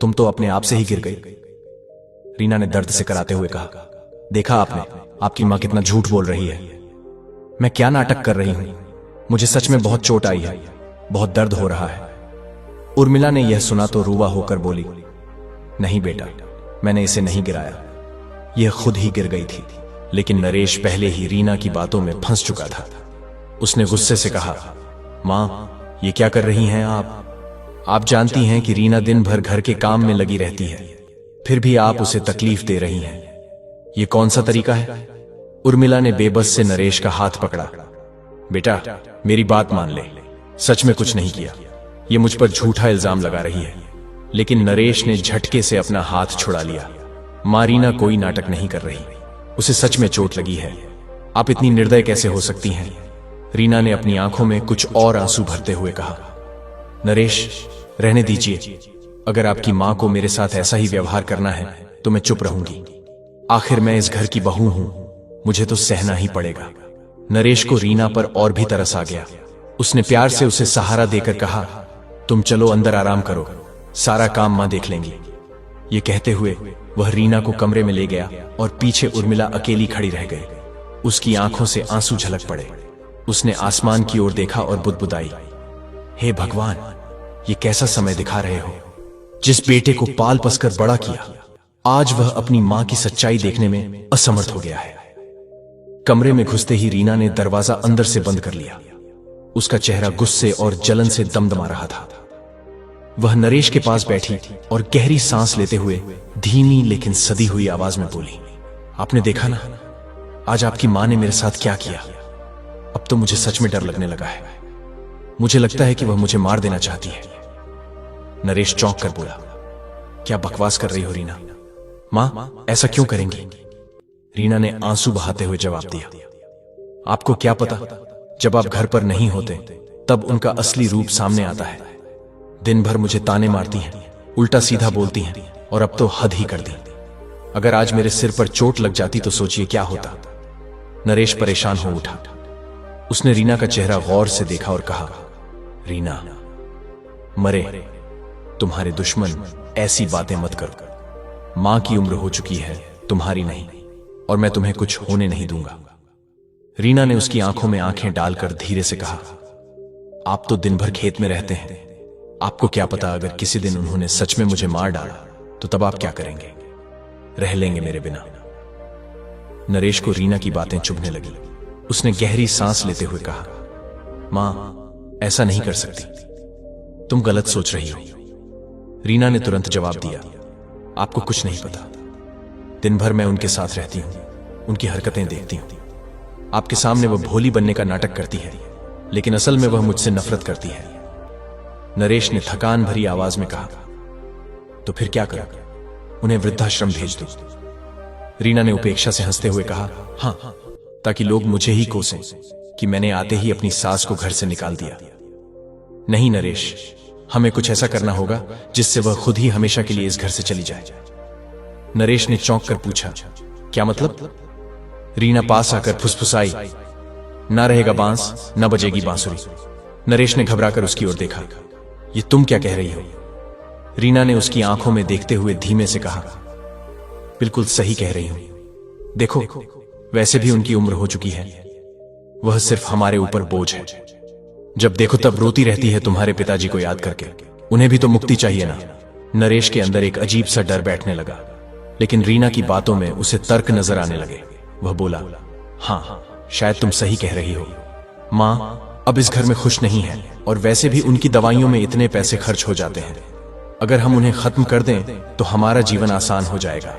तुम तो अपने आप से ही गिर गई। रीना ने दर्द से कराते हुए कहा, देखा आपने, आपकी मां कितना झूठ बोल रही है। मैं क्या नाटक कर रही हूं? मुझे सच में बहुत चोट आई है, बहुत दर्द हो रहा है। उर्मिला ने यह सुना तो रुआ होकर बोली, नहीं बेटा, मैंने इसे नहीं गिराया, यह खुद ही गिर गई थी। लेकिन नरेश पहले ही रीना की बातों में फंस चुका था। उसने गुस्से से कहा, मां, ये क्या कर रही हैं आप जानती हैं कि रीना दिन भर घर के काम में लगी रहती है, फिर भी आप उसे तकलीफ दे रही हैं। ये कौन सा तरीका है? उर्मिला ने बेबस से नरेश का हाथ पकड़ा। बेटा, मेरी बात मान ले, सच में कुछ नहीं किया, ये मुझ पर झूठा इल्जाम लगा रही है। लेकिन नरेश ने झटके से अपना हाथ छुड़ा लिया। मां, रीना कोई नाटक नहीं कर रही, उसे सच में चोट लगी है। आप इतनी निर्दय कैसे हो सकती हैं? रीना ने अपनी आंखों में कुछ और आंसू भरते हुए कहा, नरेश, रहने दीजिए। अगर आपकी मां को मेरे साथ ऐसा ही व्यवहार करना है तो मैं चुप रहूंगी। आखिर मैं इस घर की बहू हूं, मुझे तो सहना ही पड़ेगा। नरेश को रीना पर और भी तरस आ गया। उसने प्यार से उसे सहारा देकर कहा, तुम चलो अंदर आराम करो, सारा काम मां देख लेंगी। ये कहते हुए वह रीना को कमरे में ले गया और पीछे उर्मिला अकेली खड़ी रह गई। उसकी आंखों से आंसू झलक पड़े। उसने आसमान की ओर देखा और बुदबुदाई, हे भगवान, ये कैसा समय दिखा रहे हो? जिस बेटे को पाल पसकर बड़ा किया, आज वह अपनी मां की सच्चाई देखने में असमर्थ हो गया है। कमरे में घुसते ही रीना ने दरवाजा अंदर से बंद कर लिया। उसका चेहरा गुस्से और जलन से दमदमा रहा था। वह नरेश के पास बैठी और गहरी सांस लेते हुए धीमी लेकिन सदी हुई आवाज में बोली, आपने देखा ना, आज आपकी मां ने मेरे साथ क्या किया? अब तो मुझे सच में डर लगने लगा है। मुझे लगता है कि वह मुझे मार देना चाहती है। नरेश चौंक कर बोला, क्या बकवास कर रही हो रीना? मां, ऐसा क्यों करेंगी? रीना ने आंसू बहाते हुए जवाब दिया, आपको क्या पता, जब आप घर पर नहीं होते तब उनका असली रूप सामने आता है। दिन भर मुझे ताने मारती हैं, उल्टा सीधा बोलती हैं, और अब तो हद ही कर दी। अगर आज मेरे सिर पर चोट लग जाती तो सोचिए क्या होता। नरेश परेशान हो उठा। उसने रीना का चेहरा गौर से देखा और कहा, रीना, मरे तुम्हारे दुश्मन ऐसी बातें मत करो। मां की उम्र हो चुकी है, तुम्हारी नहीं, और मैं तुम्हें कुछ होने नहीं दूंगा। रीना ने उसकी आंखों में आंखें डालकर धीरे से कहा, आप तो दिन भर खेत में रहते हैं, आपको क्या पता अगर किसी दिन उन्होंने सच में मुझे मार डाला तो तब आप क्या करेंगे? रह लेंगे मेरे बिना? नरेश को रीना की बातें चुभने लगी। उसने गहरी सांस लेते हुए कहा, मां, ऐसा नहीं कर सकती, तुम गलत सोच रही हो। रीना ने तुरंत जवाब दिया, आपको कुछ नहीं पता। दिन भर मैं उनके साथ रहती हूं, उनकी हरकतें देखती हूं। आपके सामने वह भोली बनने का नाटक करती है, लेकिन असल में वह मुझसे नफरत करती है। नरेश ने थकान भरी आवाज में कहा, तो फिर क्या करूं? उन्हें वृद्धाश्रम भेज दो। रीना ने उपेक्षा से हंसते हुए कहा, हां, ताकि लोग मुझे ही कोसें कि मैंने आते ही अपनी सास को घर से निकाल दिया। नहीं नरेश, हमें कुछ ऐसा करना होगा जिससे वह खुद ही हमेशा के लिए इस घर से चली जाए। नरेश ने चौंक कर पूछा, क्या मतलब? रीना पास आकर फुसफुसाई, ना रहेगा बांस, ना बजेगी बांसुरी। नरेश ने घबराकर उसकी ओर देखा, ये तुम क्या कह रही हो? रीना ने उसकी आंखों में देखते हुए धीमे से कहा, बिल्कुल सही कह रही हूं। देखो, वैसे भी उनकी उम्र हो चुकी है, वह सिर्फ हमारे ऊपर बोझ है। जब देखो तब रोती रहती है तुम्हारे पिताजी को याद करके। उन्हें भी तो मुक्ति चाहिए ना। नरेश के अंदर एक अजीब सा डर बैठने लगा, लेकिन रीना की बातों में उसे तर्क नजर आने लगे। वह बोला, हां, शायद तुम सही कह रही हो। मां अब इस घर में खुश नहीं है, और वैसे भी उनकी दवाइयों में इतने पैसे खर्च हो जाते हैं। अगर हम उन्हें खत्म कर दें तो हमारा जीवन आसान हो जाएगा।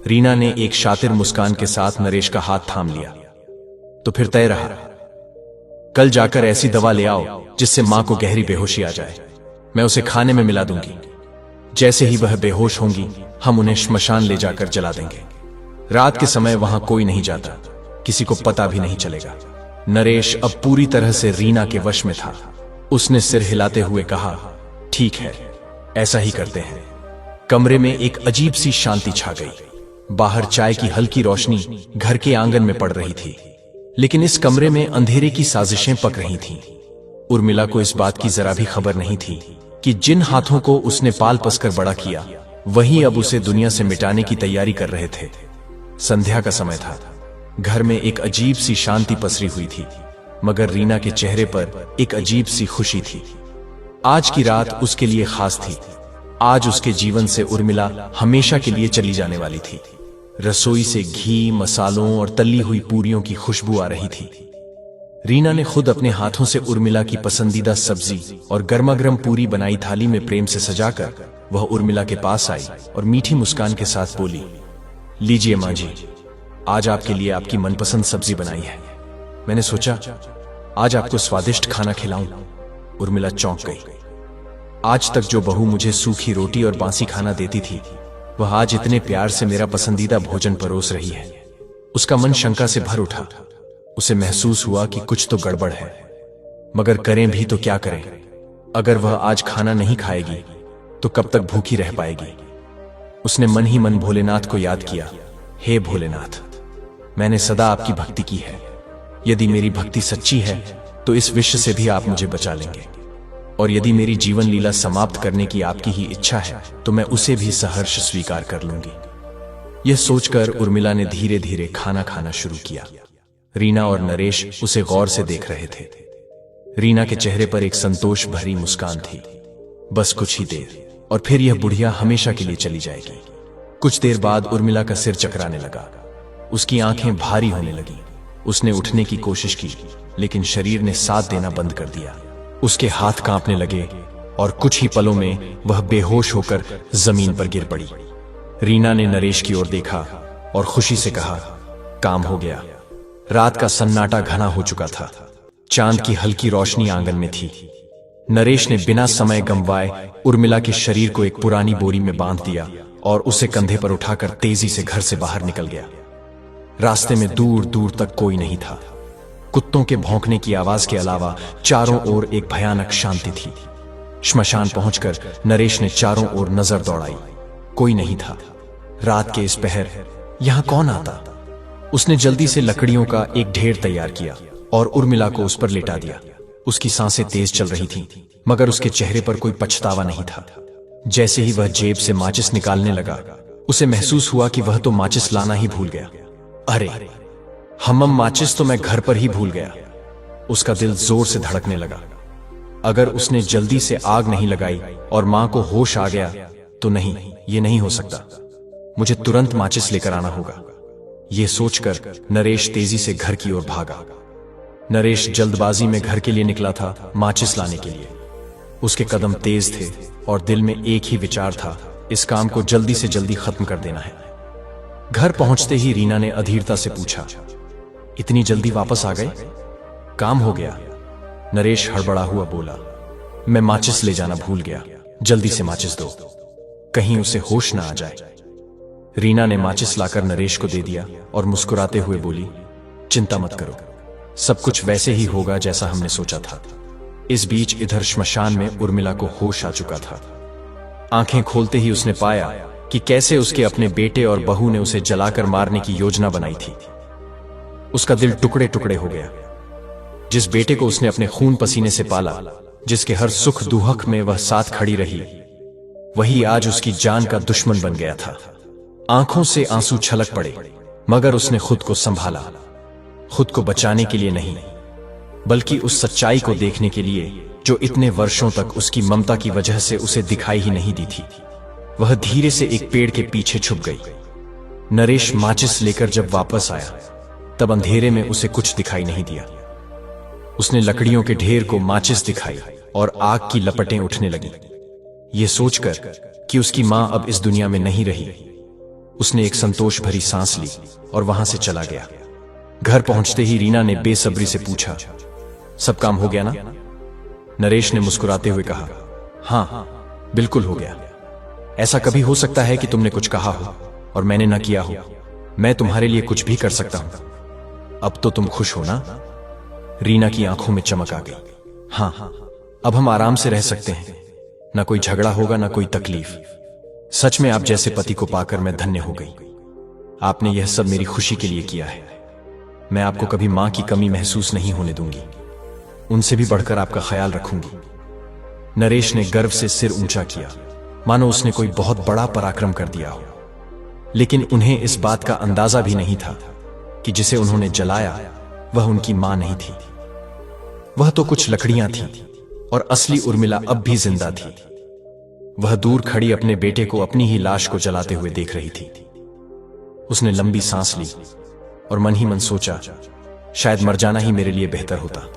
रीना ने एक शातिर मुस्कान के साथ नरेश का हाथ थाम लिया। तो फिर तय रहा, कल जाकर ऐसी दवा ले आओ जिससे मां को गहरी बेहोशी आ जाए। मैं उसे खाने में मिला दूंगी। जैसे ही वह बेहोश होंगी, हम उन्हें श्मशान ले जाकर जला देंगे। रात के समय वहां कोई नहीं जाता, किसी को पता भी नहीं चलेगा। नरेश अब पूरी तरह से रीना के वश में था। उसने सिर हिलाते हुए कहा, ठीक है, ऐसा ही करते हैं। कमरे में एक अजीब सी शांति छा गई। बाहर चाय की हल्की रोशनी घर के आंगन में पड़ रही थी, लेकिन इस कमरे में अंधेरे की साजिशें पक रही थीं। उर्मिला को इस बात की जरा भी खबर नहीं थी कि जिन हाथों को उसने पाल पसकर बड़ा किया, वही अब उसे दुनिया से मिटाने की तैयारी कर रहे थे। संध्या का समय था। घर में एक अजीब सी शांति पसरी हुई थी, मगर रीना के चेहरे पर एक अजीब सी खुशी थी। आज की रात उसके लिए खास थी। आज उसके जीवन से उर्मिला हमेशा के लिए चली जाने वाली थी। रसोई से घी, मसालों और तली हुई पूरियों की खुशबू आ रही थी। रीना ने खुद अपने हाथों से उर्मिला की पसंदीदा सब्जी और गर्मागर्म पूरी बनाई थाली में प्रेम से सजाकर वह उर्मिला के पास आई और मीठी मुस्कान के साथ बोली, लीजिए माँ जी, आज आपके लिए आपकी मनपसंद सब्जी बनाई है। मैंने सोचा आज आपको स्वादिष्ट खाना खिलाऊं। उर्मिला चौंक गई। आज तक जो बहू मुझे सूखी रोटी और बासी खाना देती थी, वह आज इतने प्यार से मेरा पसंदीदा भोजन परोस रही है। उसका मन शंका से भर उठा। उसे महसूस हुआ कि कुछ तो गड़बड़ है, मगर करें भी तो क्या करें। अगर वह आज खाना नहीं खाएगी तो कब तक भूखी रह पाएगी। उसने मन ही मन भोलेनाथ को याद किया, हे भोलेनाथ, मैंने सदा आपकी भक्ति की है। यदि मेरी भक्ति सच्ची है तो इस विश्व से भी आप मुझे बचा लेंगे, और यदि मेरी जीवन लीला समाप्त करने की आपकी ही इच्छा है तो मैं उसे भी सहर्ष स्वीकार कर लूंगी। यह सोचकर उर्मिला ने धीरे धीरे खाना खाना शुरू किया। रीना और नरेश उसे गौर से देख रहे थे। रीना के चेहरे पर एक संतोष भरी मुस्कान थी। बस कुछ ही देर और फिर यह बुढ़िया हमेशा के लिए चली जाएगी। कुछ देर बाद उर्मिला का सिर चकराने लगा। उसकी आंखें भारी होने लगी। उसने उठने की कोशिश की, लेकिन शरीर ने साथ देना बंद कर दिया। उसके हाथ कांपने लगे और कुछ ही पलों में वह बेहोश होकर जमीन पर गिर पड़ी। रीना ने नरेश की ओर देखा और खुशी से कहा, काम हो गया। रात का सन्नाटा घना हो चुका था। चांद की हल्की रोशनी आंगन में थी। नरेश ने बिना समय गंवाए उर्मिला के शरीर को एक पुरानी बोरी में बांध दिया और उसे कंधे पर उठाकर तेजी से घर से बाहर निकल गया। रास्ते में दूर दूर तक कोई नहीं था। कुत्तों के भौंकने की आवाज के अलावा चारों ओर एक भयानक शांति थी। श्मशान पहुंचकर नरेश ने चारों ओर नजर दौड़ाई। कोई नहीं था। रात के इस पहर यहां कौन आता? उसने जल्दी से लकड़ियों का एक ढेर तैयार किया और उर्मिला को उस पर लेटा दिया। उसकी सांसें तेज चल रही थीं, मगर उसके चेहरे पर कोई पछतावा नहीं था। जैसे ही वह जेब से माचिस निकालने लगा, उसे महसूस हुआ कि वह तो माचिस लाना ही भूल गया। अरे हमम, माचिस तो मैं घर पर ही भूल गया। उसका दिल जोर से धड़कने लगा। अगर उसने जल्दी से आग नहीं लगाई और मां को होश आ गया तो नहीं, ये नहीं हो सकता। मुझे तुरंत माचिस लेकर आना होगा। यह सोचकर नरेश तेजी से घर की ओर भागा। नरेश जल्दबाजी में घर के लिए निकला था, माचिस लाने के लिए। उसके कदम तेज थे और दिल में एक ही विचार था, इस काम को जल्दी से जल्दी खत्म कर देना है। घर पहुंचते ही रीना ने अधीरता से पूछा, इतनी जल्दी वापस आ गए? काम हो गया। नरेश हड़बड़ा हुआ बोला, मैं माचिस ले जाना भूल गया। जल्दी से माचिस दो, कहीं उसे होश ना आ जाए। रीना ने माचिस लाकर नरेश को दे दिया और मुस्कुराते हुए बोली, चिंता मत करो, सब कुछ वैसे ही होगा जैसा हमने सोचा था। इस बीच इधर श्मशान में उर्मिला को होश आ चुका था। आंखें खोलते ही उसने पाया कि कैसे उसके अपने बेटे और बहू ने उसे जलाकर मारने की योजना बनाई थी। उसका दिल टुकड़े टुकड़े हो गया। जिस बेटे को उसने अपने खून पसीने से पाला, जिसके हर सुख दुहक में वह साथ खड़ी रही, वही आज उसकी जान का दुश्मन बन गया था। आंखों से आंसू छलक पड़े, मगर उसने खुद को संभाला। खुद को बचाने के लिए नहीं, बल्कि उस सच्चाई को देखने के लिए जो इतने वर्षों तक उसकी ममता की वजह से उसे दिखाई ही नहीं दी थी। वह धीरे से एक पेड़ के पीछे छुप गई। नरेश माचिस लेकर जब वापस आया, तब अंधेरे में उसे कुछ दिखाई नहीं दिया। उसने लकड़ियों के ढेर को माचिस दिखाई और आग की लपटें उठने लगी। यह सोचकर कि उसकी मां अब इस दुनिया में नहीं रही, उसने एक संतोष भरी सांस ली और वहां से चला गया। घर पहुंचते ही रीना ने बेसब्री से पूछा, सब काम हो गया ना? नरेश ने मुस्कुराते हुए कहा, हां, बिल्कुल हो गया। ऐसा कभी हो सकता है कि तुमने कुछ कहा हो और मैंने न किया हो? मैं तुम्हारे लिए कुछ भी कर सकता हूं। अब तो तुम खुश हो ना? रीना की आंखों में चमक आ गई। हाँ, अब हम आराम से रह सकते हैं, ना कोई झगड़ा होगा, ना कोई तकलीफ। सच में आप जैसे पति को पाकर मैं धन्य हो गई। आपने यह सब मेरी खुशी के लिए किया है। मैं आपको कभी मां की कमी महसूस नहीं होने दूंगी। उनसे भी बढ़कर आपका ख्याल रखूंगी। नरेश ने गर्व से सिर ऊंचा किया, मानो उसने कोई बहुत बड़ा पराक्रम कर दिया हो। लेकिन उन्हें इस बात का अंदाजा भी नहीं था कि जिसे उन्होंने जलाया वह उनकी मां नहीं थी। वह तो कुछ लकड़ियां थीं और असली उर्मिला अब भी जिंदा थी। वह दूर खड़ी अपने बेटे को अपनी ही लाश को जलाते हुए देख रही थी। उसने लंबी सांस ली और मन ही मन सोचा, शायद मर जाना ही मेरे लिए बेहतर होता।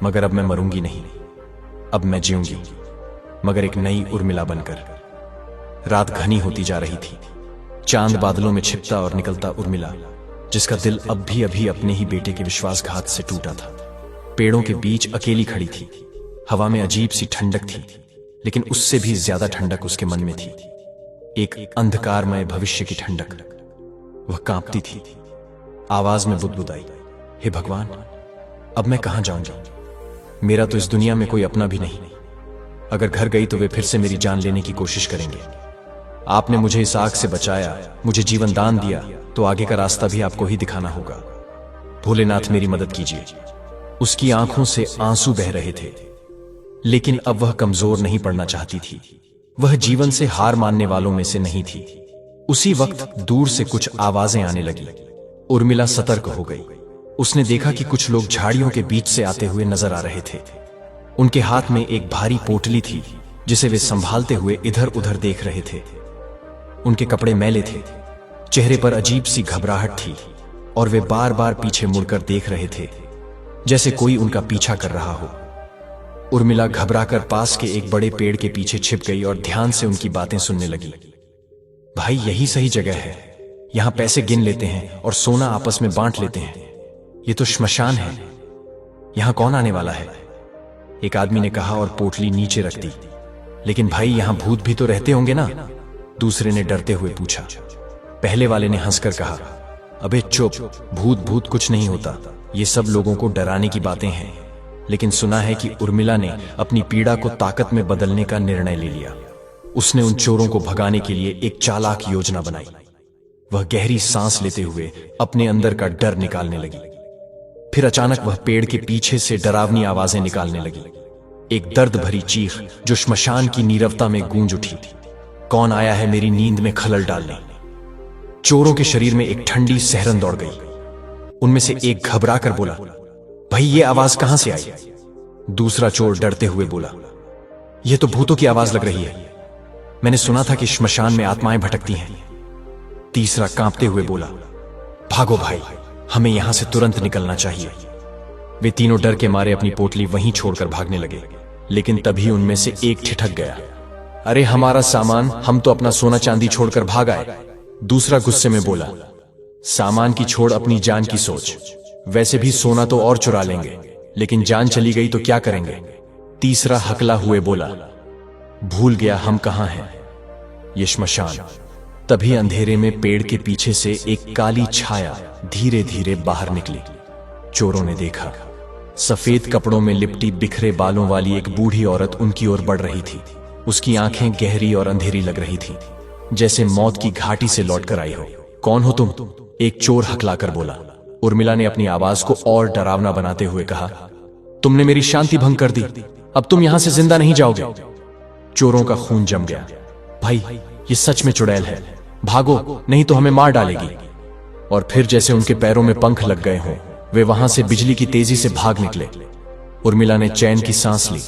मगर अब मैं मरूंगी नहीं, अब मैं जीऊंगी, मगर एक नई उर्मिला बनकर। रात घनी होती जा रही थी। चांद बादलों में छिपता और निकलता उर्मिला, जिसका दिल अब भी अभी अपने ही बेटे के विश्वासघात से टूटा था, पेड़ों के बीच अकेली खड़ी थी। हवा में अजीब सी ठंडक थी, लेकिन उससे भी ज्यादा ठंडक उसके मन में थी, एक अंधकारमय भविष्य की ठंडक। वह कांपती थी, आवाज में बुदबुदाई, हे भगवान, अब मैं कहां जाऊंगी? मेरा तो इस दुनिया में कोई अपना भी नहीं। अगर घर गई तो वे फिर से मेरी जान लेने की कोशिश करेंगे। आपने मुझे इस आग से बचाया, मुझे जीवन दान दिया, तो आगे का रास्ता भी आपको ही दिखाना होगा। भोलेनाथ मेरी मदद कीजिए। उसकी आंखों से आंसू बह रहे थे, लेकिन अब वह कमजोर नहीं पड़ना चाहती थी। वह जीवन से हार मानने वालों में से नहीं थी। उसी वक्त दूर से कुछ आवाजें आने लगी। उर्मिला सतर्क हो गई। उसने देखा कि कुछ लोग झाड़ियों के बीच से आते हुए नजर आ रहे थे। उनके हाथ में एक भारी पोटली थी, जिसे वे संभालते हुए इधर उधर देख रहे थे। उनके कपड़े मैले थे, चेहरे पर अजीब सी घबराहट थी, और वे बार बार पीछे मुड़कर देख रहे थे, जैसे कोई उनका पीछा कर रहा हो। उर्मिला घबराकर पास के एक बड़े पेड़ के पीछे छिप गई और ध्यान से उनकी बातें सुनने लगी। भाई, यही सही जगह है। यहां पैसे गिन लेते हैं और सोना आपस में बांट लेते हैं। ये तो श्मशान है, यहां कौन आने वाला है? एक आदमी ने कहा और पोटली नीचे रख दी। लेकिन भाई, यहां भूत भी तो रहते होंगे ना? दूसरे ने डरते हुए पूछा। पहले वाले ने हंसकर कहा, अबे चुप, भूत भूत कुछ नहीं होता। ये सब लोगों को डराने की बातें हैं। लेकिन सुना है कि उर्मिला ने अपनी पीड़ा को ताकत में बदलने का निर्णय ले लिया। उसने उन चोरों को भगाने के लिए एक चालाक योजना बनाई। वह गहरी सांस लेते हुए अपने अंदर का डर निकालने लगी। फिर अचानक वह पेड़ के पीछे से डरावनी आवाजें निकालने लगी। एक दर्द भरी चीख जो श्मशान की नीरवता में गूंज उठी। कौन आया है मेरी नींद में खलल डालने? चोरों के शरीर में एक ठंडी सहरन दौड़ गई। उनमें से एक घबरा कर बोला, भाई, ये आवाज कहां से आई? दूसरा चोर डरते हुए बोला, यह तो भूतों की आवाज लग रही है। मैंने सुना था कि श्मशान में आत्माएं भटकती हैं। तीसरा कांपते हुए बोला, भागो भाई, हमें यहां से तुरंत निकलना चाहिए। वे तीनों डर के मारे अपनी पोटली वहीं छोड़कर भागने लगे। लेकिन तभी उनमें से एक ठिठक गया, अरे हमारा सामान, हम तो अपना सोना चांदी छोड़कर भाग आए। दूसरा गुस्से में बोला, सामान की छोड़ अपनी जान की सोच। वैसे भी सोना तो और चुरा लेंगे, लेकिन जान चली गई तो क्या करेंगे? तीसरा हकला हुए बोला, भूल गया हम कहां हैं, ये श्मशान। तभी अंधेरे में पेड़ के पीछे से एक काली छाया धीरे धीरे बाहर निकली। चोरों ने देखा, सफेद कपड़ों में लिपटी बिखरे बालों वाली एक बूढ़ी औरत उनकी ओर बढ़ रही थी। उसकी आंखें गहरी और अंधेरी लग रही थी, जैसे मौत की घाटी से लौटकर आई हो। कौन हो तुम? एक चोर हकलाकर बोला। उर्मिला ने अपनी आवाज को और डरावना बनाते हुए कहा, तुमने मेरी शांति भंग कर दी, अब तुम यहां से जिंदा नहीं जाओगे। चोरों का खून जम गया। भाई, ये सच में चुड़ैल है, भागो नहीं तो हमें मार डालेगी। और फिर जैसे उनके पैरों में पंख लग गए हों, वे वहां से बिजली की तेजी से भाग निकले। उर्मिला ने चैन की सांस ली।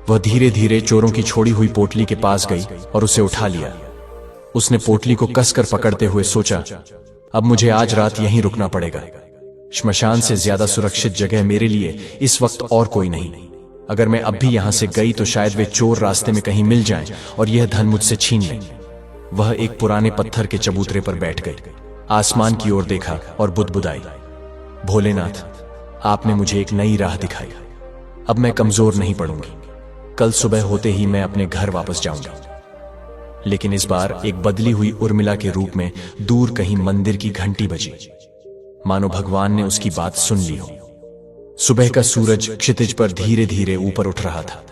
वह धीरे धीरे चोरों की छोड़ी हुई पोटली के पास गई और उसे उठा लिया। उसने पोटली को कसकर पकड़ते हुए सोचा, अब मुझे आज रात यहीं रुकना पड़ेगा। श्मशान से ज्यादा सुरक्षित जगह मेरे लिए इस वक्त और कोई नहीं। अगर मैं अब भी यहां से गई तो शायद वे चोर रास्ते में कहीं मिल जाएं और यह धन मुझसे छीन लें। वह एक पुराने पत्थर के चबूतरे पर बैठ गई, आसमान की ओर देखा और बुदबुदाई, भोलेनाथ, आपने मुझे एक नई राह दिखाई। अब मैं कमजोर नहीं पड़ूंगी। कल सुबह होते ही मैं अपने घर वापस जाऊंगी। लेकिन इस बार एक बदली हुई उर्मिला के रूप में दूर कहीं मंदिर की घंटी बजी, मानो भगवान ने उसकी बात सुन ली हो। सुबह का सूरज क्षितिज पर धीरे धीरे ऊपर उठ रहा था।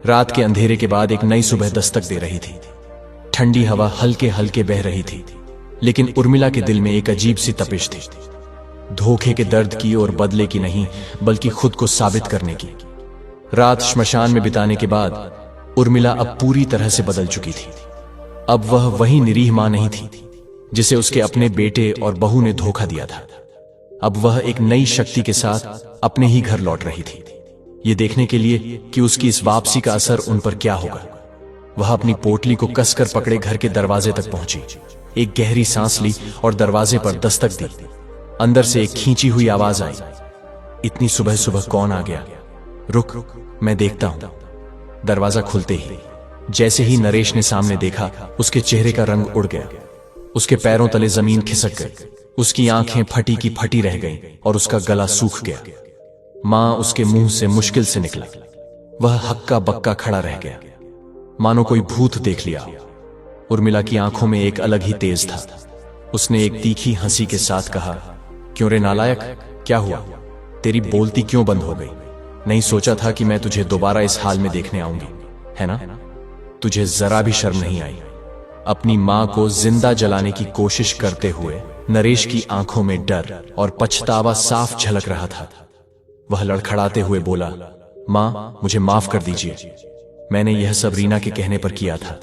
रात के अंधेरे के बाद एक नई सुबह दस्तक दे रही थी। ठंडी हवा हल्के हल्के बह रही थी, लेकिन उर्मिला के दिल में एक अजीब सी तपिश थी। धोखे के दर्द की और बदले की नहीं, बल्कि खुद को साबित करने की। रात श्मशान में बिताने के बाद उर्मिला अब पूरी तरह से बदल चुकी थी। अब वह वही निरीह मां नहीं थी जिसे उसके अपने बेटे और बहू ने धोखा दिया था। अब वह एक नई शक्ति के साथ अपने ही घर लौट रही थी, ये देखने के लिए कि उसकी इस वापसी का असर उन पर क्या होगा। वह अपनी पोटली को कसकर पकड़े घर के दरवाजे तक पहुंची, एक गहरी सांस ली और दरवाजे पर दस्तक दी। अंदर से एक खींची हुई आवाज आई, इतनी सुबह सुबह कौन आ गया? रुक, मैं देखता हूं। दरवाजा खुलते ही जैसे ही नरेश ने सामने देखा, उसके चेहरे का रंग उड़ गया। उसके पैरों तले जमीन खिसक गई, उसकी आंखें फटी की फटी रह गईं और उसका गला सूख गया। मां उसके मुंह से मुश्किल से निकला। वह हक्का बक्का खड़ा रह गया, मानो कोई भूत देख लिया। उर्मिला की आंखों में एक अलग ही तेज था। उसने एक तीखी हंसी के साथ कहा, क्यों रे नालायक, क्या हुआ? तेरी बोलती क्यों बंद हो गई? नहीं सोचा था कि मैं तुझे दोबारा इस हाल में देखने आऊंगी, है ना? तुझे जरा भी शर्म नहीं आई? अपनी मां को जिंदा जलाने की कोशिश करते हुए नरेश की आंखों में डर और पछतावा साफ झलक रहा था। वह लड़खड़ाते हुए बोला, मां, मुझे माफ कर दीजिए। मैंने यह सब रीना के कहने पर किया था।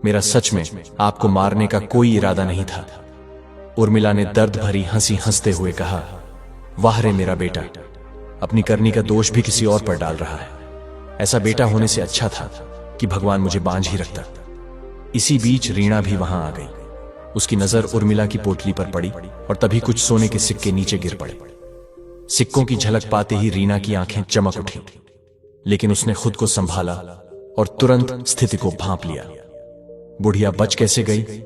मेरा सच में आपको मारने का कोई इरादा नहीं था। उर्मिला ने दर्द भरी हंसी हंसते हुए कहा, वाह रे मेरा बेटा, अपनी करनी का दोष भी किसी और पर डाल रहा है। ऐसा बेटा होने से अच्छा था कि भगवान मुझे बांझ ही रखता। इसी बीच रीना भी वहां आ गई। उसकी नजर उर्मिला की पोटली पर पड़ी और तभी कुछ सोने के सिक्के नीचे गिर पड़े। सिक्कों की झलक पाते ही रीना की आंखें चमक उठी, लेकिन उसने खुद को संभाला और तुरंत स्थिति को भांप लिया। बुढ़िया बच कैसे गई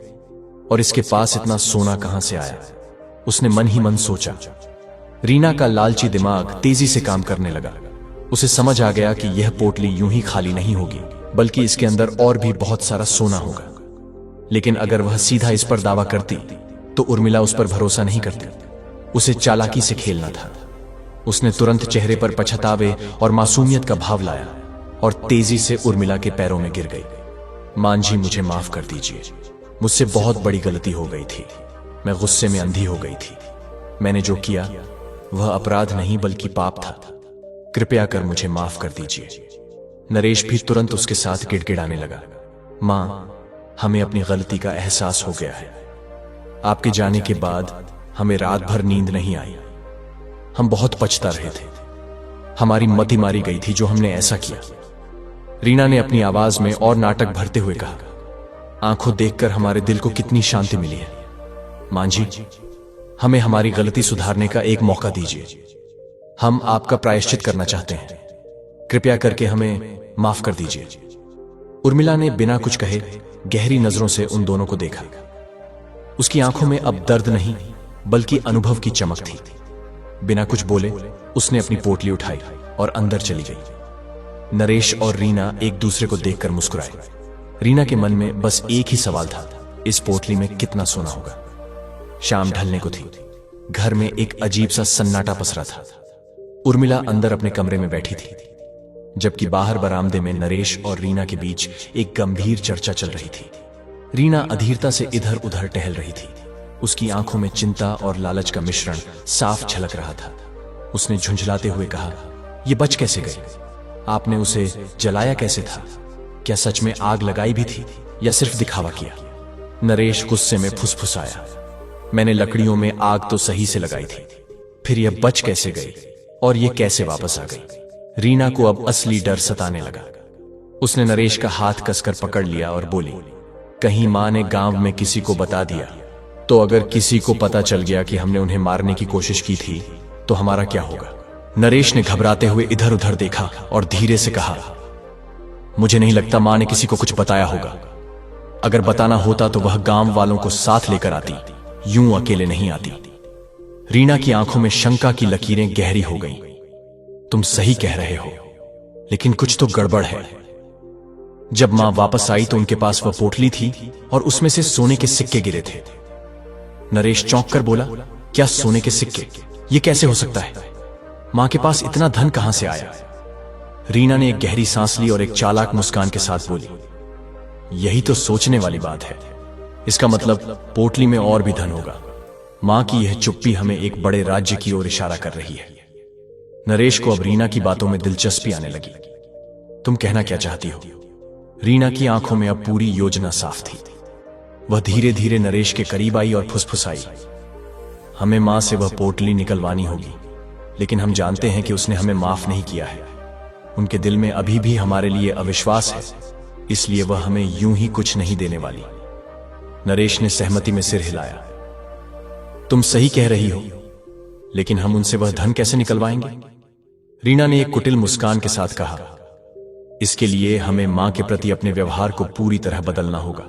और इसके पास इतना सोना कहां से आया? उसने मन ही मन सोचा। रीना का लालची दिमाग तेजी से काम करने लगा। उसे समझ आ गया कि यह पोटली यूं ही खाली नहीं होगी, बल्कि इसके अंदर और भी बहुत सारा सोना होगा। लेकिन अगर वह सीधा इस पर दावा करती तो उर्मिला उस पर भरोसा नहीं करती। उसे चालाकी से खेलना था। उसने तुरंत चेहरे पर पछतावे और मासूमियत का भाव लाया और तेजी से उर्मिला के पैरों में गिर गई। मां जी, मुझे माफ कर दीजिए। मुझसे बहुत बड़ी गलती हो गई थी। मैं गुस्से में अंधी हो गई थी। मैंने जो किया वह अपराध नहीं बल्कि पाप था। कृपया कर मुझे माफ कर दीजिए। नरेश भी तुरंत उसके साथ गिड़गिड़ाने लगा, मां, हमें अपनी गलती का एहसास हो गया है। आपके जाने के बाद हमें रात भर नींद नहीं आई। हम बहुत पछता रहे थे। हमारी मति मारी गई थी जो हमने ऐसा किया। रीना ने अपनी आवाज में और नाटक भरते हुए कहा, आंखों देखकर हमारे दिल को कितनी शांति मिली है। मां जी, हमें हमारी गलती सुधारने का एक मौका दीजिए। हम आपका प्रायश्चित करना चाहते हैं। कृपया करके हमें माफ कर दीजिए। उर्मिला ने बिना कुछ कहे गहरी नजरों से उन दोनों को देखा। उसकी आंखों में अब दर्द नहीं बल्कि अनुभव की चमक थी। बिना कुछ बोले उसने अपनी पोटली उठाई और अंदर चली गई। नरेश और रीना एक दूसरे को देखकर मुस्कुराए। रीना के मन में बस एक ही सवाल था, इस पोटली में कितना सोना होगा? शाम ढलने को थी। घर में एक अजीब सा सन्नाटा पसरा था। उर्मिला अंदर अपने कमरे में बैठी थी, जबकि बाहर बरामदे में नरेश और रीना के बीच एक गंभीर चर्चा चल रही थी। रीना अधीरता से इधर उधर टहल रही थी। उसकी आंखों में चिंता और लालच का मिश्रण साफ झलक रहा था। उसने झुंझलाते हुए कहा, यह बच कैसे गए? आपने उसे जलाया कैसे था? क्या सच में आग लगाई भी थी या सिर्फ दिखावा किया? नरेश गुस्से में फुसफुसाया, मैंने लकड़ियों में आग तो सही से लगाई थी, फिर यह बच कैसे गई और यह कैसे वापस आ गई? रीना को अब असली डर सताने लगा। उसने नरेश का हाथ कसकर पकड़ लिया और बोली, कहीं मां ने गांव में किसी को बता दिया तो? अगर किसी को पता चल गया कि हमने उन्हें मारने की कोशिश की थी तो हमारा क्या होगा? नरेश ने घबराते हुए इधर उधर देखा और धीरे से कहा, मुझे नहीं लगता मां ने किसी को कुछ बताया होगा। अगर बताना होता तो वह गांव वालों को साथ लेकर आती, यूं अकेले नहीं आती। रीना की आंखों में शंका की लकीरें गहरी हो गईं। तुम सही कह रहे हो, लेकिन कुछ तो गड़बड़ है। जब मां वापस आई तो उनके पास वह पोटली थी और उसमें से सोने के सिक्के गिरे थे। नरेश चौंक कर बोला, क्या सोने के सिक्के? ये कैसे हो सकता है? मां के पास इतना धन कहां से आया? रीना ने एक गहरी सांस ली और एक चालाक मुस्कान के साथ बोली, यही तो सोचने वाली बात है। इसका मतलब पोटली में और भी धन होगा। मां की यह चुप्पी हमें एक बड़े राज्य की ओर इशारा कर रही है। नरेश को अब रीना की बातों में दिलचस्पी आने लगी। तुम कहना क्या चाहती हो? रीना की आंखों में अब पूरी योजना साफ थी। वह धीरे धीरे नरेश के करीब आई और फुसफुसाई, हमें मां से वह पोटली निकलवानी होगी, लेकिन हम जानते हैं कि उसने हमें माफ नहीं किया है। उनके दिल में अभी भी हमारे लिए अविश्वास है, इसलिए वह हमें यूं ही कुछ नहीं देने वाली। नरेश ने सहमति में सिर हिलाया। तुम सही कह रही हो, लेकिन हम उनसे वह धन कैसे निकलवाएंगे? रीना ने एक कुटिल मुस्कान के साथ कहा, इसके लिए हमें मां के प्रति अपने व्यवहार को पूरी तरह बदलना होगा।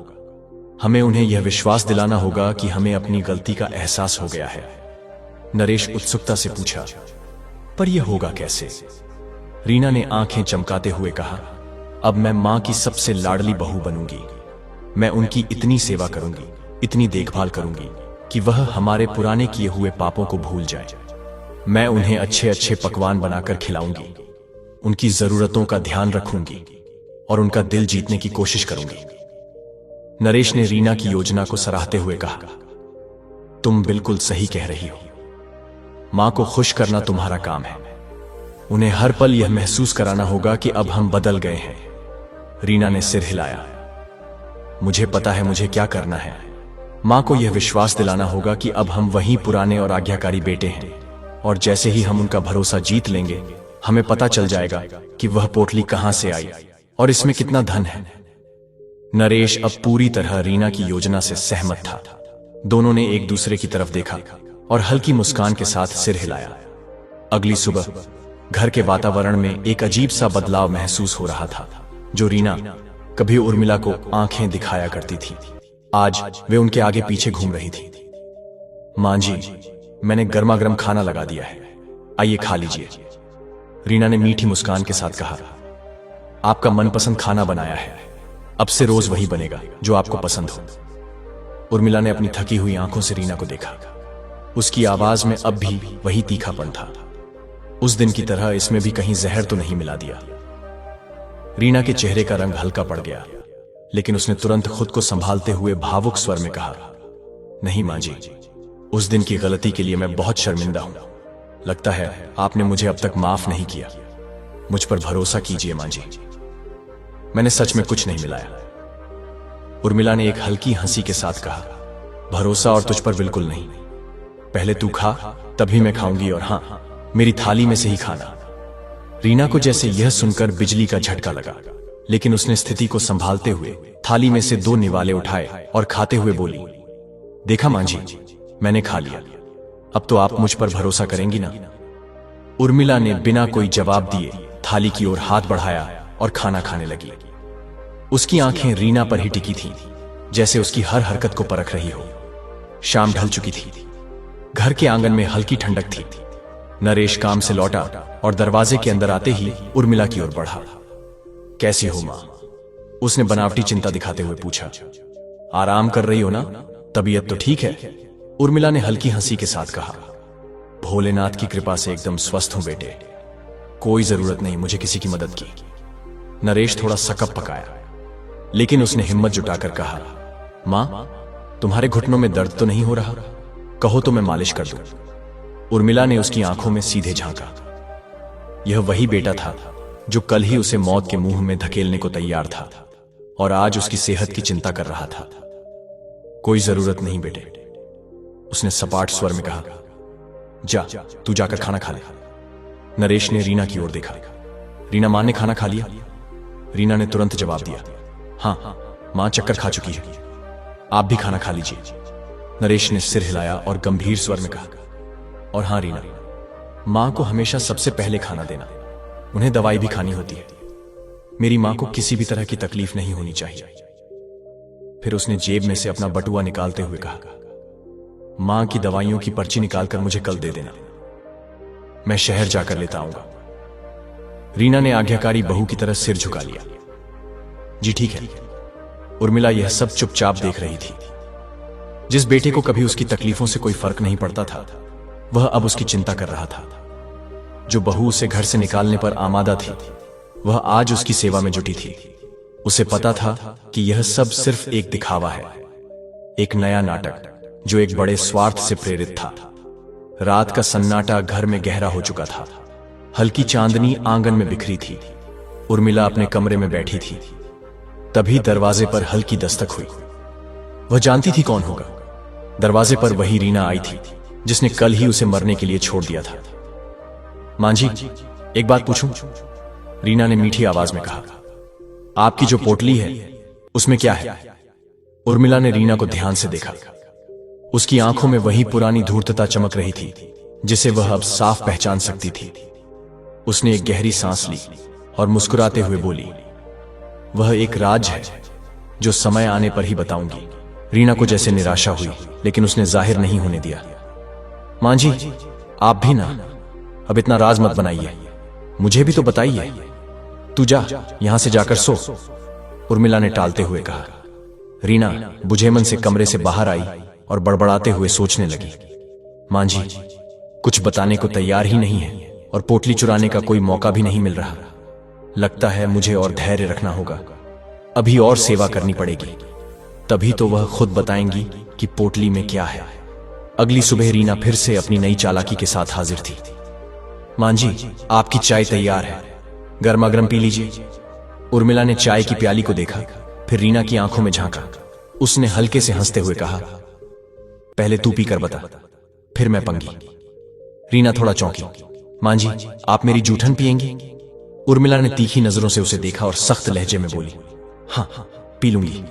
हमें उन्हें यह विश्वास दिलाना होगा कि हमें अपनी गलती का एहसास हो गया है। नरेश उत्सुकता से पूछा, पर यह होगा कैसे? रीना ने आंखें चमकाते हुए कहा, अब मैं मां की सबसे लाडली बहू बनूंगी। मैं उनकी इतनी सेवा करूंगी, इतनी देखभाल करूंगी कि वह हमारे पुराने किए हुए पापों को भूल जाए। मैं उन्हें अच्छे अच्छे पकवान बनाकर खिलाऊंगी, उनकी जरूरतों का ध्यान रखूंगी और उनका दिल जीतने की कोशिश करूंगी। नरेश ने रीना की योजना को सराहते हुए कहा, तुम बिल्कुल सही कह रही हो। मां को खुश करना तुम्हारा काम है। उन्हें हर पल यह महसूस कराना होगा कि अब हम बदल गए हैं। रीना ने सिर हिलाया। मुझे पता है मुझे क्या करना है। मां को यह विश्वास दिलाना होगा कि अब हम वही पुराने और आज्ञाकारी बेटे हैं, और जैसे ही हम उनका भरोसा जीत लेंगे, हमें पता चल जाएगा कि वह पोटली कहां से आई और इसमें कितना धन है। नरेश अब पूरी तरह रीना की योजना से सहमत था। दोनों ने एक दूसरे की तरफ देखा और हल्की मुस्कान के साथ सिर हिलाया। अगली सुबह घर के वातावरण में एक अजीब सा बदलाव महसूस हो रहा था। जो रीना कभी उर्मिला को आंखें दिखाया करती थी, आज वे उनके आगे पीछे घूम रही थी। मां जी, मैंने गर्मा गर्म खाना लगा दिया है, आइए खा लीजिए। रीना ने मीठी मुस्कान के साथ कहा, आपका मनपसंद खाना बनाया है, अब से रोज वही बनेगा जो आपको पसंद हो। उर्मिला ने अपनी थकी हुई आंखों से रीना को देखा। उसकी आवाज में अब भी वही तीखापन था। उस दिन की तरह इसमें भी कहीं जहर तो नहीं मिला दिया। रीना के चेहरे का रंग हल्का पड़ गया, लेकिन उसने तुरंत खुद को संभालते हुए भावुक स्वर में कहा, नहीं मां जी, उस दिन की गलती के लिए मैं बहुत शर्मिंदा हूं। लगता है आपने मुझे अब तक माफ नहीं किया। मुझ पर भरोसा कीजिए मां जी, मैंने सच में कुछ नहीं मिलाया। उर्मिला ने एक हल्की हंसी के साथ कहा, भरोसा और तुझ पर बिल्कुल नहीं। पहले तू खा, तभी मैं खाऊंगी, और हां, मेरी थाली में से ही खाना। रीना को जैसे यह सुनकर बिजली का झटका लगा, लेकिन उसने स्थिति को संभालते हुए थाली में से 2 निवाले उठाए और खाते हुए बोली, देखा मां जी, मैंने खा लिया। अब तो आप मुझ पर भरोसा करेंगी ना? उर्मिला ने बिना कोई जवाब दिए थाली की ओर हाथ बढ़ाया और खाना खाने लगी। उसकी आंखें रीना पर ही टिकी थीं, जैसे उसकी हर हरकत को परख रही हो। शाम ढल चुकी थी। घर के आंगन में हल्की ठंडक थी। नरेश काम से लौटा और दरवाजे के अंदर आते ही उर्मिला की ओर बढ़ा। कैसी हो मां? उसने बनावटी चिंता दिखाते हुए पूछा। आराम कर रही हो ना? तबीयत तो ठीक है? उर्मिला ने हल्की हंसी के साथ कहा, भोलेनाथ की कृपा से एकदम स्वस्थ हूं बेटे, कोई जरूरत नहीं मुझे किसी की मदद की। नरेश थोड़ा सकप पकाया, लेकिन उसने हिम्मत जुटाकर कहा, मां, तुम्हारे घुटनों में दर्द तो नहीं हो रहा? कहो तो मैं मालिश कर दूं। उर्मिला ने उसकी आंखों में सीधे झांका। यह वही बेटा था जो कल ही उसे मौत के मुंह में धकेलने को तैयार था, और आज उसकी सेहत की चिंता कर रहा था। कोई जरूरत नहीं बेटे, उसने सपाट स्वर में कहा। जा, तू जाकर खाना खा ले। नरेश ने रीना की ओर देखा। रीना, मां ने खाना खा लिया? रीना ने तुरंत जवाब दिया, हां, मां चक्कर खा चुकी है, आप भी खाना खा लीजिए। नरेश ने सिर हिलाया और गंभीर स्वर में कहा, और हां रीना, मां को हमेशा सबसे पहले खाना देना, उन्हें दवाई भी खानी होती है। मेरी मां को किसी भी तरह की तकलीफ नहीं होनी चाहिए। फिर उसने जेब में से अपना बटुआ निकालते हुए कहा, मां की दवाइयों की पर्ची निकालकर मुझे कल दे देना, मैं शहर जाकर लेता आऊंगा। रीना ने आज्ञाकारी बहू की तरह सिर झुका लिया। जी ठीक है। उर्मिला यह सब चुपचाप देख रही थी। जिस बेटे को कभी उसकी तकलीफों से कोई फर्क नहीं पड़ता था, वह अब उसकी चिंता कर रहा था। जो बहू उसे घर से निकालने पर आमादा थी, वह आज उसकी सेवा में जुटी थी। उसे पता था कि यह सब सिर्फ एक दिखावा है, एक नया नाटक जो एक बड़े स्वार्थ से प्रेरित था। रात का सन्नाटा घर में गहरा हो चुका था। हल्की चांदनी आंगन में बिखरी थी। उर्मिला अपने कमरे में बैठी थी। तभी दरवाजे पर हल्की दस्तक हुई। वह जानती थी कौन होगा। दरवाजे पर वही रीना आई थी जिसने कल ही उसे मरने के लिए छोड़ दिया था। मांझी, एक बात पूछूं? रीना ने मीठी आवाज में कहा। आपकी जो पोटली है उसमें क्या है? उर्मिला ने रीना को ध्यान से देखा। उसकी आंखों में वही पुरानी धूर्तता चमक रही थी जिसे वह अब साफ पहचान सकती थी। उसने एक गहरी सांस ली और मुस्कुराते हुए बोली, वह एक राज है जो समय आने पर ही बताऊंगी। रीना को जैसे निराशा हुई, लेकिन उसने जाहिर नहीं होने दिया। मांझी, आप भी ना, अब इतना राज मत बनाइए, मुझे भी तो बताइए। तू जा, यहां से जाकर सो, उर्मिला ने टालते हुए कहा। रीना बुझे मन से कमरे से बाहर आई और बड़बड़ाते हुए सोचने लगी। मांझी कुछ बताने को तैयार ही नहीं है और पोटली चुराने का कोई मौका भी नहीं मिल रहा। लगता है मुझे और धैर्य रखना होगा, अभी और सेवा करनी पड़ेगी, तभी तो वह खुद बताएंगी कि पोटली में क्या है। अगली सुबह रीना फिर से अपनी नई चालाकी के साथ हाजिर थी। मांझी, आपकी चाय तैयार है, गर्मा गर्म पी लीजिए। उर्मिला ने चाय की प्याली को देखा, फिर रीना की आंखों में झांका। उसने हल्के से हंसते हुए कहा, पहले तू पीकर बता, फिर मैं पंगी। रीना थोड़ा चौंकी। मांझी, आप मेरी जूठन पिएंगी? उर्मिला ने तीखी नजरों से उसे देखा और सख्त लहजे में बोली, हाँ पी लूंगी।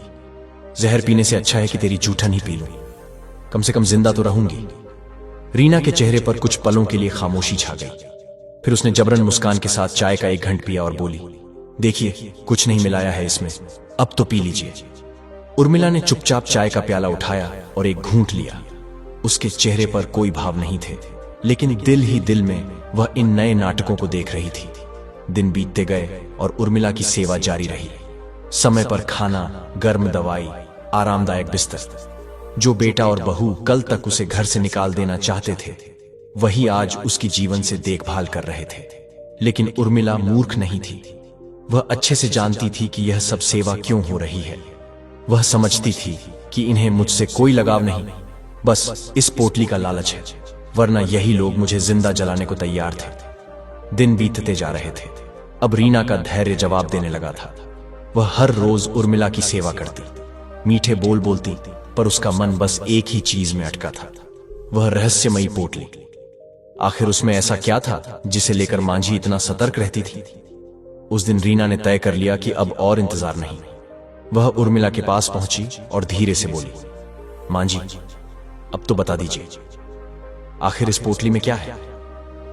जहर पीने से अच्छा है कि तेरी जूठन ही पी लूं, कम से कम जिंदा तो रहूंगी। रीना के चेहरे पर कुछ पलों के लिए खामोशी छा गई। फिर उसने जबरन मुस्कान के साथ चाय का एक घंट पिया और बोली, देखिए कुछ नहीं मिलाया है इसमें, अब तो पी लीजिए। उर्मिला ने चुपचाप चाय का प्याला उठाया और एक घूंट लिया। उसके चेहरे पर कोई भाव नहीं थे, लेकिन दिल ही दिल में वह इन नए नाटकों को देख रही थी। दिन बीतते गए और उर्मिला की सेवा जारी रही। समय पर खाना, गर्म दवाई, आरामदायक बिस्तर। जो बेटा और बहू कल तक उसे घर से निकाल देना चाहते थे, वही आज उसकी जीवन से देखभाल कर रहे थे। लेकिन उर्मिला मूर्ख नहीं थी। वह अच्छे से जानती थी कि यह सब सेवा क्यों हो रही है। वह समझती थी कि इन्हें मुझसे कोई लगाव नहीं, बस इस पोटली का लालच है, वरना यही लोग मुझे जिंदा जलाने को तैयार थे। दिन बीतते जा रहे थे। अब रीना का धैर्य जवाब देने लगा था। वह हर रोज उर्मिला की सेवा करती, मीठे बोल बोलती, पर उसका मन बस एक ही चीज में अटका था, वह रहस्यमयी पोटली। आखिर उसमें ऐसा क्या था जिसे लेकर मांझी इतना सतर्क रहती थी? उस दिन रीना ने तय कर लिया कि अब और इंतजार नहीं। वह उर्मिला के पास पहुंची और धीरे से बोली, मांझी, अब तो बता दीजिए, आखिर इस पोटली में क्या है?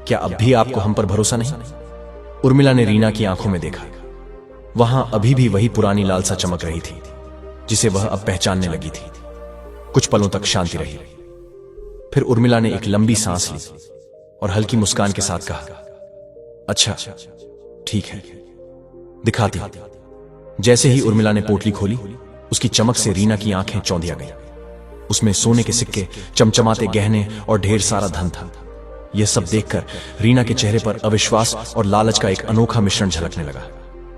क्या अब भी आपको हम पर भरोसा नहीं? उर्मिला ने रीना की आंखों में देखा। वहां अभी भी वही पुरानी लालसा चमक रही थी, जिसे वह अब पहचानने लगी थी। कुछ पलों तक शांति रही। फिर उर्मिला ने एक लंबी सांस ली और हल्की मुस्कान के साथ कहा, अच्छा ठीक है, दिखाती हूं। जैसे ही उर्मिला ने पोटली खोली, उसकी चमक से रीना की आंखें चौंधिया गईं। उसमें सोने के सिक्के, चमचमाते गहने और ढेर सारा धन था। यह सब देखकर रीना के चेहरे पर अविश्वास और लालच का एक अनोखा मिश्रण झलकने लगा।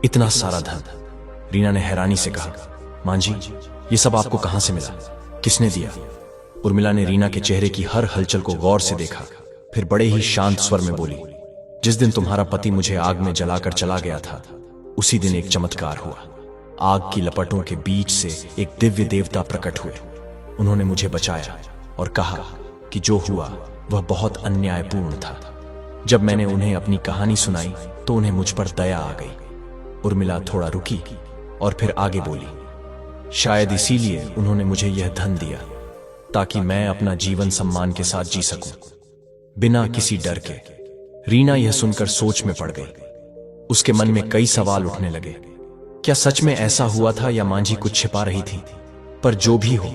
इतना सारा धन! रीना ने हैरानी से कहा, मांझी, ये सब आपको कहां से मिला? किसने दिया? उर्मिला ने रीना के चेहरे की हर हलचल को गौर से देखा, फिर बड़े ही शांत स्वर में बोली, जिस दिन तुम्हारा पति मुझे आग में जलाकर चला गया था, उसी दिन एक चमत्कार हुआ। आग की लपटों के बीच से एक दिव्य देवता प्रकट हुए। उन्होंने मुझे बचाया और कहा कि जो हुआ वह बहुत अन्यायपूर्ण था। जब मैंने उन्हें अपनी कहानी सुनाई तो उन्हें मुझ पर दया आ गई। उर्मिला थोड़ा रुकी और फिर आगे बोली, शायद इसीलिए उन्होंने मुझे यह धन दिया, ताकि मैं अपना जीवन सम्मान के साथ जी सकूं, बिना किसी डर के। रीना यह सुनकर सोच में पड़ गई। उसके मन में कई सवाल उठने लगे। क्या सच में ऐसा हुआ था या मांझी कुछ छिपा रही थी? पर जो भी हो,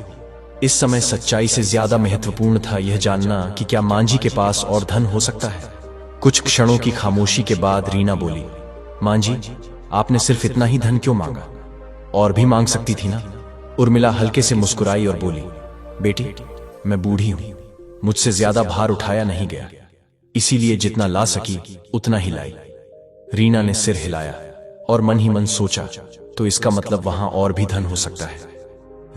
इस समय सच्चाई से ज्यादा महत्वपूर्ण था यह जानना कि क्या मांझी के पास और धन हो सकता है। कुछ क्षणों की खामोशी के बाद रीना बोली, मांझी, आपने सिर्फ इतना ही धन क्यों मांगा? और भी मांग सकती थी ना? उर्मिला हल्के से मुस्कुराई और बोली, बेटी, मैं बूढ़ी हूं, मुझसे ज्यादा भार उठाया नहीं गया। इसीलिए जितना ला सकी उतना ही लाई। रीना ने सिर हिलाया और मन ही मन सोचा, तो इसका मतलब वहां और भी धन हो सकता है।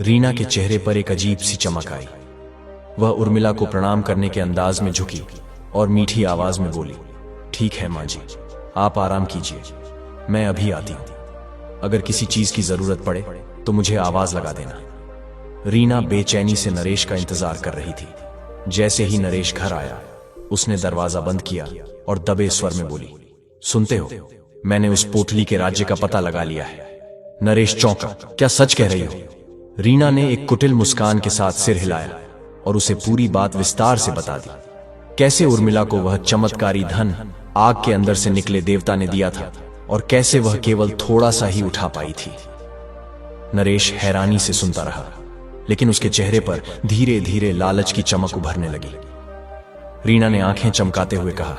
रीना के चेहरे पर एक अजीब सी चमक आई। वह उर्मिला को प्रणाम करने के अंदाज में झुकी और मीठी आवाज में बोली, ठीक है मां जी, आप आराम कीजिए, मैं अभी आती हूं। अगर किसी चीज की जरूरत पड़े तो मुझे आवाज लगा देना। रीना बेचैनी से नरेश का इंतजार कर रही थी। जैसे ही नरेश घर आया, उसने दरवाजा बंद किया और दबे स्वर में बोली, सुनते हो, मैंने उस पोटली के राज्य का पता लगा लिया है। नरेश चौंका, क्या सच कह रही हो? रीना ने एक कुटिल मुस्कान के साथ सिर हिलाया और उसे पूरी बात विस्तार से बता दी। कैसे उर्मिला को वह चमत्कारी धन आग के अंदर से निकले देवता ने दिया था और कैसे वह केवल थोड़ा सा ही उठा पाई थी। नरेश हैरानी से सुनता रहा, लेकिन उसके चेहरे पर धीरे धीरे लालच की चमक उभरने लगी। रीना ने आंखें चमकाते हुए कहा,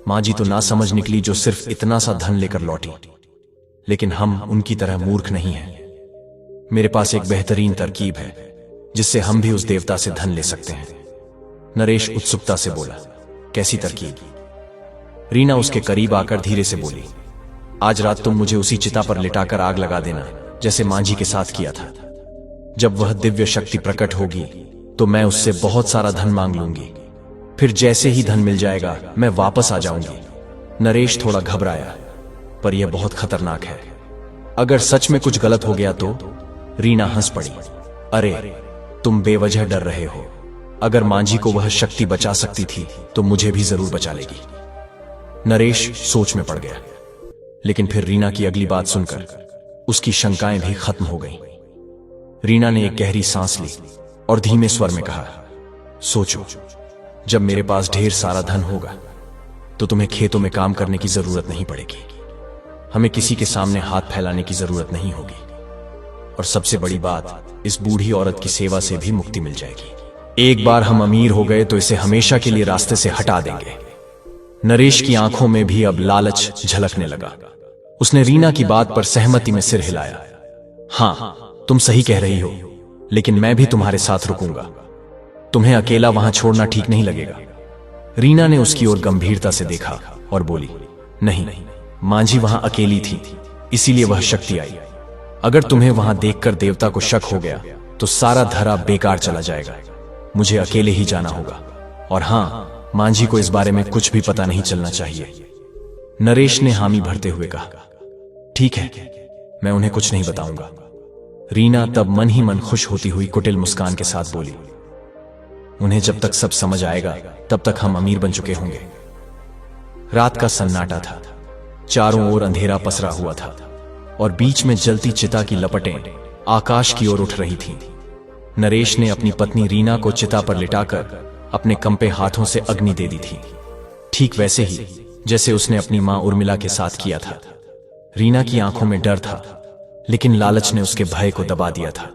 मां जी तो ना समझ निकली जो सिर्फ इतना सा धन लेकर लौटी, लेकिन हम उनकी तरह मूर्ख नहीं हैं। मेरे पास एक बेहतरीन तरकीब है जिससे हम भी उस देवता से धन ले सकते हैं। नरेश उत्सुकता से बोला, कैसी तरकीब? रीना उसके करीब आकर धीरे से बोली, आज रात तुम मुझे उसी चिता पर लिटाकर आग लगा देना जैसे मां जी के साथ किया था। जब वह दिव्य शक्ति प्रकट होगी तो मैं उससे बहुत सारा धन मांग लूंगी। फिर जैसे ही धन मिल जाएगा मैं वापस आ जाऊंगी। नरेश थोड़ा घबराया, पर यह बहुत खतरनाक है। अगर सच में कुछ गलत हो गया तो? रीना हंस पड़ी, अरे तुम बेवजह डर रहे हो। अगर मां जी को वह शक्ति बचा सकती थी तो मुझे भी जरूर बचा लेगी। नरेश सोच में पड़ गया, लेकिन फिर रीना की अगली बात सुनकर उसकी शंकाएं भी खत्म हो गईं। रीना ने एक गहरी सांस ली और धीमे स्वर में कहा, सोचो, जब मेरे पास ढेर सारा धन होगा तो तुम्हें खेतों में काम करने की जरूरत नहीं पड़ेगी। हमें किसी के सामने हाथ फैलाने की जरूरत नहीं होगी। और सबसे बड़ी बात, इस बूढ़ी औरत की सेवा से भी मुक्ति मिल जाएगी। एक बार हम अमीर हो गए तो इसे हमेशा के लिए रास्ते से हटा देंगे। नरेश की आंखों में भी अब लालच झलकने लगा। उसने रीना की बात पर सहमति में सिर हिलाया। हां, तुम सही कह रही हो, लेकिन मैं भी तुम्हारे साथ रुकूंगा। तुम्हें अकेला वहां छोड़ना ठीक नहीं लगेगा। रीना ने उसकी ओर गंभीरता से देखा और बोली, नहीं, मां जी वहां अकेली थी, इसीलिए वह शक्ति आई। अगर तुम्हें वहां देखकर देवता को शक हो गया तो सारा धरा बेकार चला जाएगा। मुझे अकेले ही जाना होगा। और हां, मां जी को इस बारे में कुछ भी पता नहीं चलना चाहिए। नरेश ने हामी भरते हुए कहा, ठीक है, मैं उन्हें कुछ नहीं बताऊंगा। रीना तब मन ही मन खुश होती हुई कुटिल मुस्कान के साथ बोली, उन्हें जब तक सब समझ आएगा तब तक हम अमीर बन चुके होंगे। रात का सन्नाटा था, चारों ओर अंधेरा पसरा हुआ था और बीच में जलती चिता की लपटें आकाश की ओर उठ रही थीं। नरेश ने अपनी पत्नी रीना को चिता पर लिटाकर अपने कंपे हाथों से अग्नि दे दी थी, ठीक वैसे ही जैसे उसने अपनी मां उर्मिला के साथ किया था। रीना की आंखों में डर था, लेकिन लालच ने उसके भय को दबा दिया था।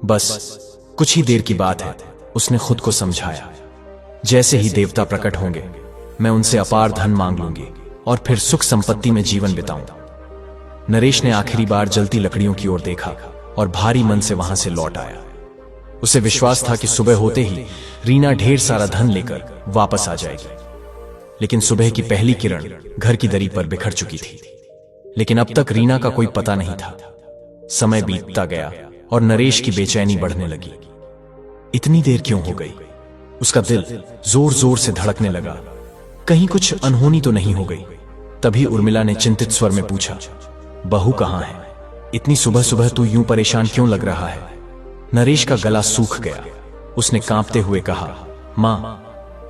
बस कुछ ही देर की बात है, उसने खुद को समझाया, जैसे ही देवता प्रकट होंगे मैं उनसे अपार धन मांग लूंगी और फिर सुख संपत्ति में जीवन बिताऊंगा। नरेश ने आखिरी बार जलती लकड़ियों की ओर देखा और भारी मन से वहां से लौट आया। उसे विश्वास था कि सुबह होते ही रीना ढेर सारा धन लेकर वापस आ जाएगी। लेकिन सुबह की पहली किरण घर की दरी पर बिखर चुकी थी। लेकिन अब तक रीना का कोई पता नहीं था। समय बीतता गया और नरेश की बेचैनी बढ़ने लगी। इतनी देर क्यों हो गई? उसका दिल जोर जोर से धड़कने लगा। कहीं कुछ अनहोनी तो नहीं हो गई? तभी उर्मिला ने चिंतित स्वर में पूछा, बहू कहां है? इतनी सुबह सुबह तू यूं परेशान क्यों लग रहा है? नरेश का गला सूख गया। उसने कांपते हुए कहा, मां,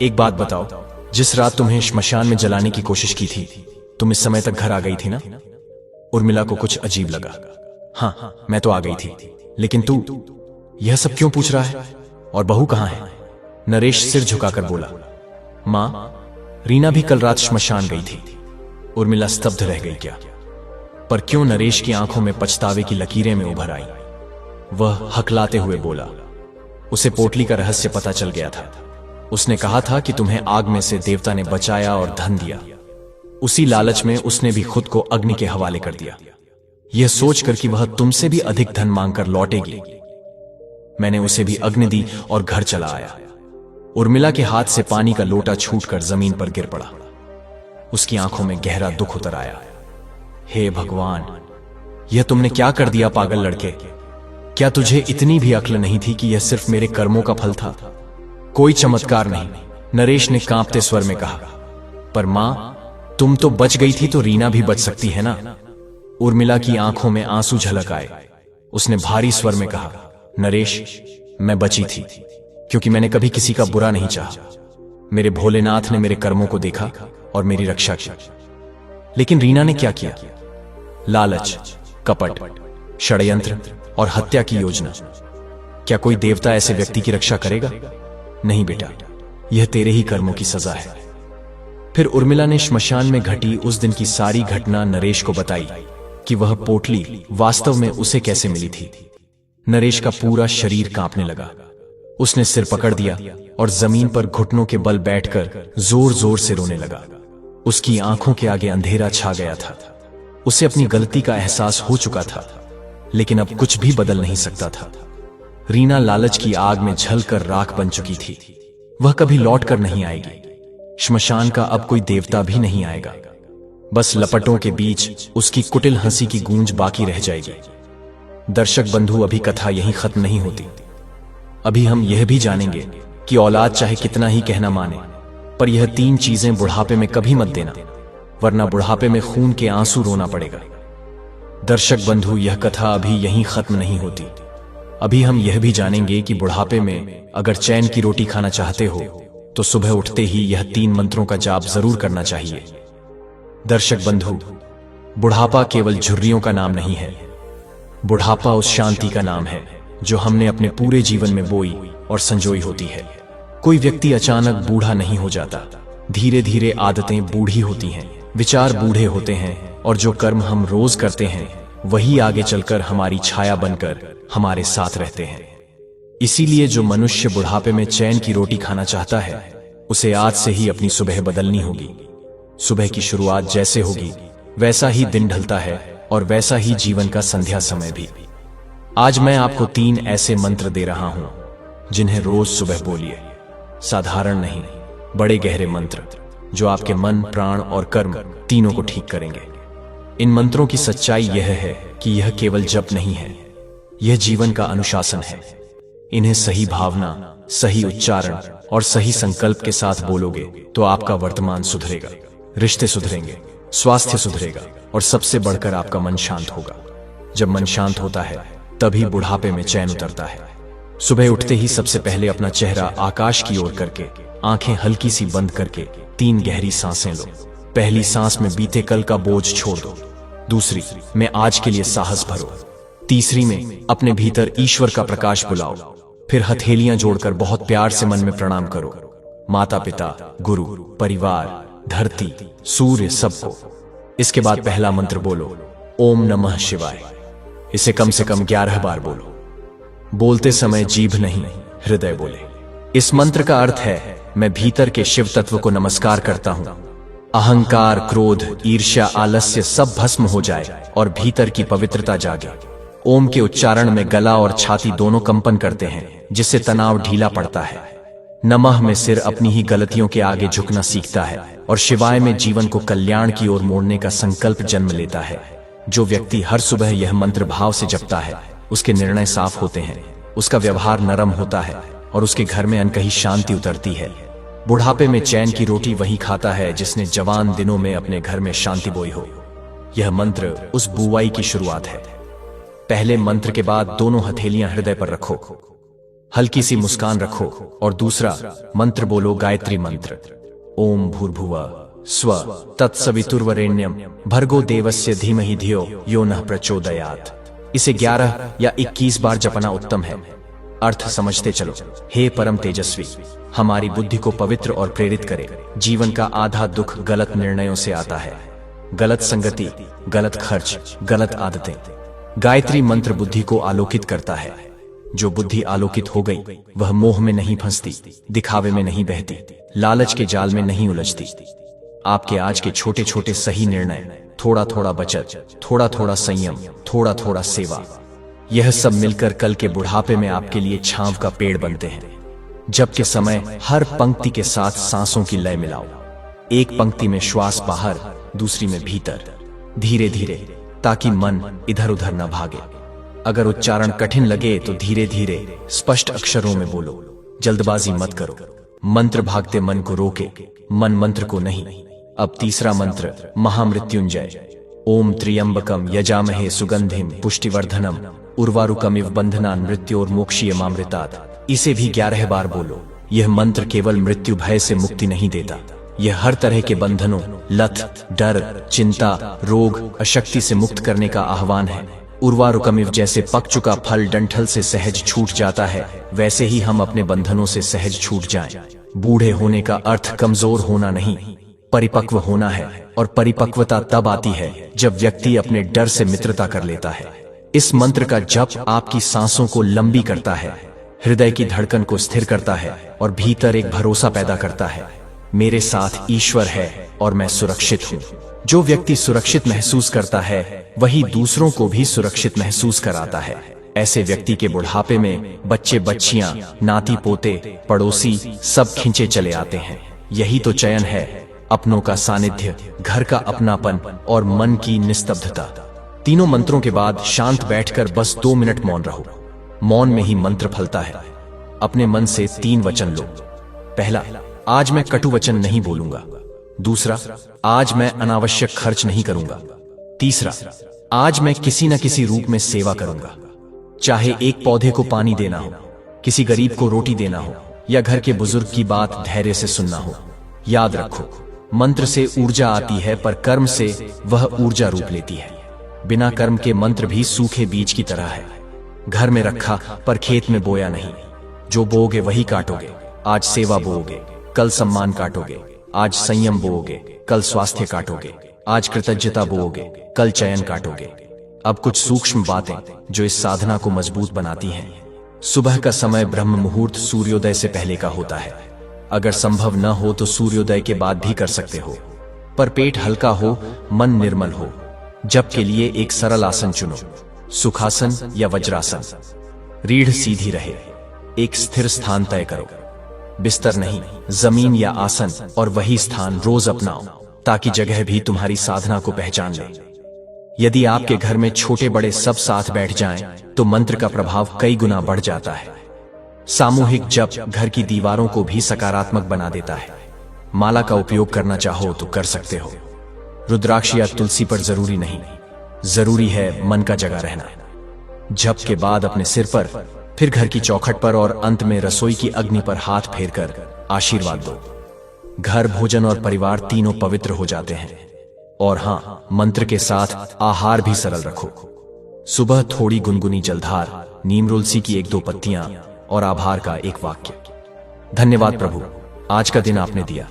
एक बात बताओ, जिस रात तुम्हें श्मशान में जलाने की कोशिश की थी, तुम इस समय तक घर आ गई थी ना? उर्मिला को कुछ अजीब लगा। हाँ, मैं तो आ गई थी, लेकिन तू यह सब क्यों पूछ रहा है? और बहू कहां है? नरेश सिर झुकाकर बोला, मां, रीना भी कल रात श्मशान गई थी। उर्मिला स्तब्ध रह गई। क्या? पर क्यों? नरेश की आंखों में पछतावे की लकीरें में उभर आई। वह हकलाते हुए बोला, उसे पोटली का रहस्य पता चल गया था। उसने कहा था कि तुम्हें आग में से देवता ने बचाया और धन दिया। उसी लालच में उसने भी खुद को अग्नि के हवाले कर दिया, यह सोचकर कि वह तुमसे भी अधिक धन मांगकर लौटेगी। मैंने उसे भी अग्नि दी और घर चला आया। उर्मिला के हाथ से पानी का लोटा छूटकर जमीन पर गिर पड़ा। उसकी आंखों में गहरा दुख उतर आया। हे भगवान, यह तुमने क्या कर दिया पागल लड़के? क्या तुझे इतनी भी अक्ल नहीं थी कि यह सिर्फ मेरे कर्मों का फल था? कोई चमत्कार नहीं, नरेश ने कांपते स्वर में कहा। पर मां, तुम तो बच गई थी तो रीना भी बच सकती है ना? उर्मिला की आंखों में आंसू झलक आए। उसने भारी स्वर में कहा, नरेश, मैं बची थी क्योंकि मैंने कभी किसी का बुरा नहीं चाहा। मेरे भोलेनाथ ने मेरे कर्मों को देखा और मेरी रक्षा की। लेकिन रीना ने क्या किया? लालच, कपट, षड्यंत्र और हत्या की योजना। क्या कोई देवता ऐसे व्यक्ति की रक्षा करेगा? नहीं बेटा, यह तेरे ही कर्मों की सजा है। फिर उर्मिला ने श्मशान में घटी उस दिन की सारी घटना नरेश को बताई कि वह पोटली वास्तव में उसे कैसे मिली थी। नरेश का पूरा शरीर कांपने लगा। उसने सिर पकड़ दिया और जमीन पर घुटनों के बल बैठकर जोर जोर से रोने लगा। उसकी आंखों के आगे अंधेरा छा गया था। उसे अपनी गलती का एहसास हो चुका था, लेकिन अब कुछ भी बदल नहीं सकता था। रीना लालच की आग में जलकर राख बन चुकी थी। वह कभी लौट कर नहीं आएगी। श्मशान का अब कोई देवता भी नहीं आएगा। बस लपटों के बीच उसकी कुटिल हंसी की गूंज बाकी रह जाएगी। दर्शक बंधु, अभी कथा यहीं खत्म नहीं होती। अभी हम यह भी जानेंगे कि औलाद चाहे कितना ही कहना माने, पर यह 3 चीजें बुढ़ापे में कभी मत देना, वरना बुढ़ापे में खून के आंसू रोना पड़ेगा। दर्शक बंधु, यह कथा अभी यहीं खत्म नहीं होती। अभी हम यह भी जानेंगे कि बुढ़ापे में अगर चैन की रोटी खाना चाहते हो तो सुबह उठते ही यह 3 मंत्रों का जाप जरूर करना चाहिए। दर्शक बंधु, बुढ़ापा केवल झुर्रियों का नाम नहीं है। बुढ़ापा उस शांति का नाम है जो हमने अपने पूरे जीवन में बोई और संजोई होती है। कोई व्यक्ति अचानक बूढ़ा नहीं हो जाता। धीरे धीरे आदतें बूढ़ी होती हैं, विचार बूढ़े होते हैं, और जो कर्म हम रोज करते हैं वही आगे चलकर हमारी छाया बनकर हमारे साथ रहते हैं। इसीलिए जो मनुष्य बुढ़ापे में चैन की रोटी खाना चाहता है, उसे आज से ही अपनी सुबह बदलनी होगी। सुबह की शुरुआत जैसे होगी वैसा ही दिन ढलता है और वैसा ही जीवन का संध्या समय भी। आज मैं आपको 3 ऐसे मंत्र दे रहा हूं जिन्हें रोज सुबह बोलिए। साधारण नहीं, बड़े गहरे मंत्र जो आपके मन, प्राण और कर्म तीनों को ठीक करेंगे। इन मंत्रों की सच्चाई यह है कि यह केवल जप नहीं है, यह जीवन का अनुशासन है। इन्हें सही भावना, सही उच्चारण और सही संकल्प के साथ बोलोगे तो आपका वर्तमान सुधरेगा, रिश्ते सुधरेंगे, स्वास्थ्य सुधरेगा और सबसे बढ़कर आपका मन शांत होगा। जब मन शांत होता है तभी बुढ़ापे में चैन उतरता है। सुबह उठते ही सबसे पहले अपना चेहरा आकाश की ओर करके, आंखें हल्की सी बंद करके 3 गहरी सांसें लो। पहली सांस में बीते कल का बोझ छोड़ दो। दूसरी में आज के लिए साहस भरो। तीसरी में अपने भीतर ईश्वर का प्रकाश बुलाओ। फिर हथेलियां जोड़कर बहुत प्यार से मन में प्रणाम करो। माता पिता, गुरु, परिवार, धरती, सूर्य, सबको। इसके बाद पहला मंत्र बोलो, ओम नमः शिवाय। इसे कम से कम 11 बार बोलो। बोलते समय जीभ नहीं, हृदय बोले। इस मंत्र का अर्थ है, मैं भीतर के शिव तत्व को नमस्कार करता हूं। अहंकार, क्रोध, ईर्ष्या, आलस्य सब भस्म हो जाए और भीतर की पवित्रता जागे। ओम के उच्चारण में गला और छाती दोनों कंपन करते हैं, जिससे तनाव ढीला पड़ता है। नमः में सिर अपनी ही गलतियों के आगे झुकना सीखता है और शिवाय में जीवन को कल्याण की ओर मोड़ने का संकल्प जन्म लेता है। जो व्यक्ति हर सुबह यह मंत्र भाव से जपता है, उसके निर्णय साफ होते हैं, उसका व्यवहार नरम होता है और उसके घर में अनकही शांति उतरती है। बुढ़ापे में चैन की रोटी वही खाता है जिसने जवान दिनों में अपने घर में शांति बोई हो। यह मंत्र उस बुवाई की शुरुआत है। पहले मंत्र के बाद दोनों हथेलियां हृदय पर रखो, हल्की सी मुस्कान रखो और दूसरा मंत्र बोलो, गायत्री मंत्र। ओम भूर्भुवः स्व तत्सवितुर्वरेण्यम भर्गो देवस्य धीमहि धियो यो नः प्रचोदयात्। इसे 11 या 21 बार जपना उत्तम है। अर्थ समझते चलो। हे परम तेजस्वी, हमारी बुद्धि को पवित्र और प्रेरित करे। जीवन का आधा दुख गलत निर्णयों से आता है। गलत संगति, गलत खर्च, गलत आदतें। गायत्री मंत्र बुद्धि को आलोकित करता है। जो बुद्धि आलोकित हो गई वह मोह में नहीं फंसती, दिखावे में नहीं बहती, लालच के जाल में नहीं उलझती। आपके आज के छोटे छोटे सही निर्णय, थोड़ा थोड़ा बचत, थोड़ा थोड़ा संयम, थोड़ा थोड़ा सेवा, यह सब मिलकर कल के बुढ़ापे में आपके लिए छांव का पेड़ बनते हैं। जप के समय हर पंक्ति के साथ सांसों की लय मिलाओ। एक पंक्ति में श्वास बाहर, दूसरी में भीतर, धीरे धीरे, ताकि मन इधर उधर न भागे। अगर उच्चारण कठिन लगे तो धीरे धीरे स्पष्ट अक्षरों में बोलो। जल्दबाजी मत करो। मंत्र भागते मन को रोके, मन मंत्र को नहीं। अब तीसरा मंत्र महामृत्युंजय। ओम त्र्यंबकम यजामहे सुगंधिम पुष्टिवर्धनम उर्वारुकमिव बंधनान मृत्योर्मोक्षीयमामृतात्। इसे भी 11 बार बोलो। यह मंत्र केवल मृत्यु भय से मुक्ति नहीं देता, यह हर तरह के बंधनों, लत, डर, चिंता, रोग, अशक्ति से मुक्त करने का आह्वान है। उर्वारुकमिव जैसे पक चुका फल डंठल से सहज छूट जाता है, वैसे ही हम अपने बंधनों से सहज छूट जाएं। बूढ़े होने का अर्थ कमजोर होना नहीं, परिपक्व होना है। और परिपक्वता तब आती है जब व्यक्ति अपने डर से मित्रता कर लेता है। इस मंत्र का जप आपकी सांसों को लंबी करता है, हृदय की धड़कन को स्थिर करता है और भीतर एक भरोसा पैदा करता है। मेरे साथ ईश्वर है और मैं सुरक्षित हूँ। जो व्यक्ति सुरक्षित महसूस करता है वही दूसरों को भी सुरक्षित महसूस कराता है। ऐसे व्यक्ति के बुढ़ापे में बच्चे बच्चियां, नाती पोते, पड़ोसी सब खींचे चले आते हैं। यही तो चयन है, अपनों का सानिध्य, घर का अपनापन और मन की निस्तब्धता। तीनों मंत्रों के बाद शांत बैठकर बस 2 मिनट मौन रहो। मौन में ही मंत्र फलता है। अपने मन से 3 वचन लो। पहला, आज मैं कटु वचन नहीं बोलूंगा। दूसरा, आज मैं अनावश्यक खर्च नहीं करूंगा। तीसरा, आज मैं किसी न किसी रूप में सेवा करूंगा। चाहे एक पौधे को पानी देना हो, किसी गरीब को रोटी देना हो या घर के बुजुर्ग की बात धैर्य से सुनना हो। याद रखो, मंत्र से ऊर्जा आती है पर कर्म से वह ऊर्जा रूप लेती है। बिना कर्म के मंत्र भी सूखे बीज की तरह है, घर में रखा पर खेत में बोया नहीं। जो बोओगे वही काटोगे। आज सेवा बोओगे, कल सम्मान काटोगे। आज संयम बोओगे, कल स्वास्थ्य काटोगे। आज कृतज्ञता बोओगे, कल चयन काटोगे। अब कुछ सूक्ष्म बातें जो इस साधना को मजबूत बनाती हैं। सुबह का समय ब्रह्म मुहूर्त सूर्योदय से पहले का होता है। अगर संभव न हो तो सूर्योदय के बाद भी कर सकते हो, पर पेट हल्का हो, मन निर्मल हो। जप के लिए एक सरल आसन चुनो, सुखासन या वज्रासन। रीढ़ सीधी रहे। एक स्थिर स्थान तय करो, बिस्तर नहीं, जमीन या आसन, और वही स्थान रोज अपनाओ ताकि जगह भी तुम्हारी साधना को पहचान ले। यदि आपके घर में छोटे बड़े सब साथ बैठ जाएं, तो मंत्र का प्रभाव कई गुना बढ़ जाता है। सामूहिक जप घर की दीवारों को भी सकारात्मक बना देता है। माला का उपयोग करना चाहो तो कर सकते हो। रुद्राक्ष या तुलसी पर जरूरी नहीं, जरूरी है मन का जगा रहना। जप के बाद अपने सिर पर, फिर घर की चौखट पर और अंत में रसोई की अग्नि पर हाथ फेरकर आशीर्वाद दो। घर, भोजन और परिवार तीनों पवित्र हो जाते हैं। और हाँ, मंत्र के साथ आहार भी सरल रखो। सुबह थोड़ी गुनगुनी जलधार, नीम तुलसी की 1-2 पत्तियां और आभार का एक वाक्य। धन्यवाद प्रभु, आज का दिन आपने दिया।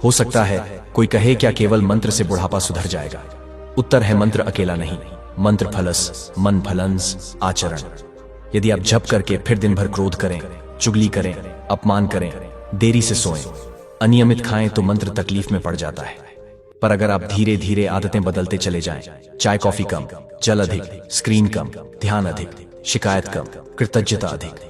हो सकता है कोई कहे, क्या केवल मंत्र से बुढ़ापा सुधर जाएगा? उत्तर है, मंत्र अकेला नहीं, मंत्र फलस मन फलंस आचरण। यदि आप जप करके फिर दिन भर क्रोध करें, चुगली करें, अपमान करें, देरी से सोएं, अनियमित खाएं तो मंत्र तकलीफ में पड़ जाता है। पर अगर आप धीरे धीरे आदतें बदलते चले जाएं, चाय कॉफी कम, जल अधिक, स्क्रीन कम, ध्यान अधिक, शिकायत कम, कृतज्ञता अधिक,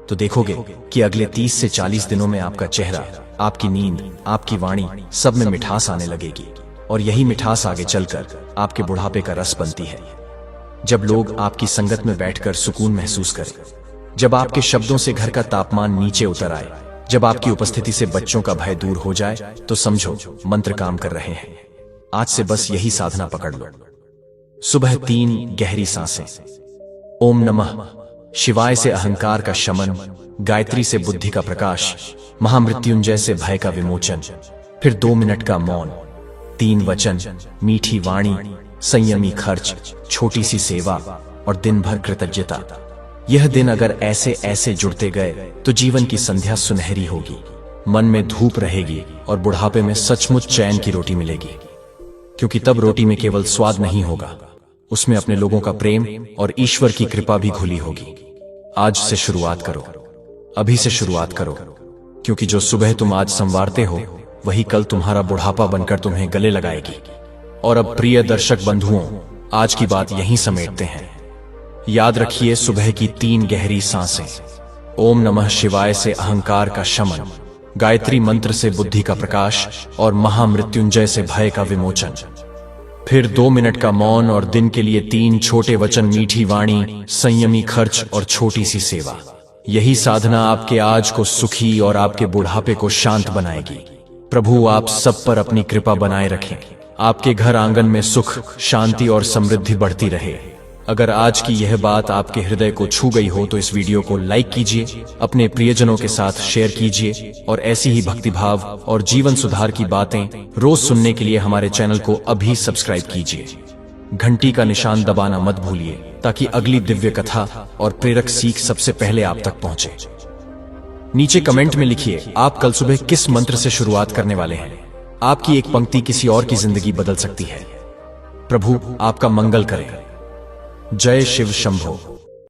तो देखोगे कि अगले 30 से 40 दिनों में आपका चेहरा, आपकी नींद, आपकी वाणी सब में मिठास आने लगेगी। और यही मिठास आगे चलकर आपके बुढ़ापे का रस बनती है। जब लोग आपकी संगत में बैठकर सुकून महसूस करें, जब आपके शब्दों से घर का तापमान नीचे उतर आए, जब आपकी उपस्थिति से बच्चों का भय दूर हो जाए, तो समझो मंत्र काम कर रहे हैं। आज से बस यही साधना पकड़ लो। सुबह 3 गहरी सांसें। ओम नमः शिवाय से अहंकार का शमन, गायत्री से बुद्धि का प्रकाश, महामृत्युंजय से भय का विमोचन। फिर 2 मिनट का मौन, 3 वचन, मीठी वाणी, संयमी खर्च, छोटी सी सेवा और दिन भर कृतज्ञता। यह दिन अगर ऐसे ऐसे जुड़ते गए तो जीवन की संध्या सुनहरी होगी, मन में धूप रहेगी और बुढ़ापे में सचमुच चैन की रोटी मिलेगी। क्योंकि तब रोटी में केवल स्वाद नहीं होगा, उसमें अपने लोगों का प्रेम और ईश्वर की कृपा भी घुली होगी। आज से शुरुआत करो, अभी से शुरुआत करो, क्योंकि जो सुबह तुम आज संवारते हो वही कल तुम्हारा बुढ़ापा बनकर तुम्हें गले लगाएगी। और अब प्रिय दर्शक बंधुओं, आज की बात यहीं समेटते हैं। याद रखिए सुबह की 3 गहरी सांसें, ओम नमः शिवाय से अहंकार का शमन, गायत्री मंत्र से बुद्धि का प्रकाश और महामृत्युंजय से भय का विमोचन। फिर 2 मिनट का मौन और दिन के लिए 3 छोटे वचन, मीठी वाणी, संयमी खर्च और छोटी सी सेवा। यही साधना आपके आज को सुखी और आपके बुढ़ापे को शांत बनाएगी। प्रभु आप सब पर अपनी कृपा बनाए रखें। आपके घर आंगन में सुख, शांति और समृद्धि बढ़ती रहे। अगर आज की यह बात आपके हृदय को छू गई हो तो इस वीडियो को लाइक कीजिए, अपने प्रियजनों के साथ शेयर कीजिए और ऐसी ही भक्तिभाव और जीवन सुधार की बातें रोज सुनने के लिए हमारे चैनल को अभी सब्सक्राइब कीजिए। घंटी का निशान दबाना मत भूलिए ताकि अगली दिव्य कथा और प्रेरक सीख सबसे पहले आप तक पहुंचे। नीचे कमेंट में लिखिए आप कल सुबह किस मंत्र से शुरुआत करने वाले हैं। आपकी एक पंक्ति किसी और की जिंदगी बदल सकती है। प्रभु आपका मंगल करे। जय शिव शंभो।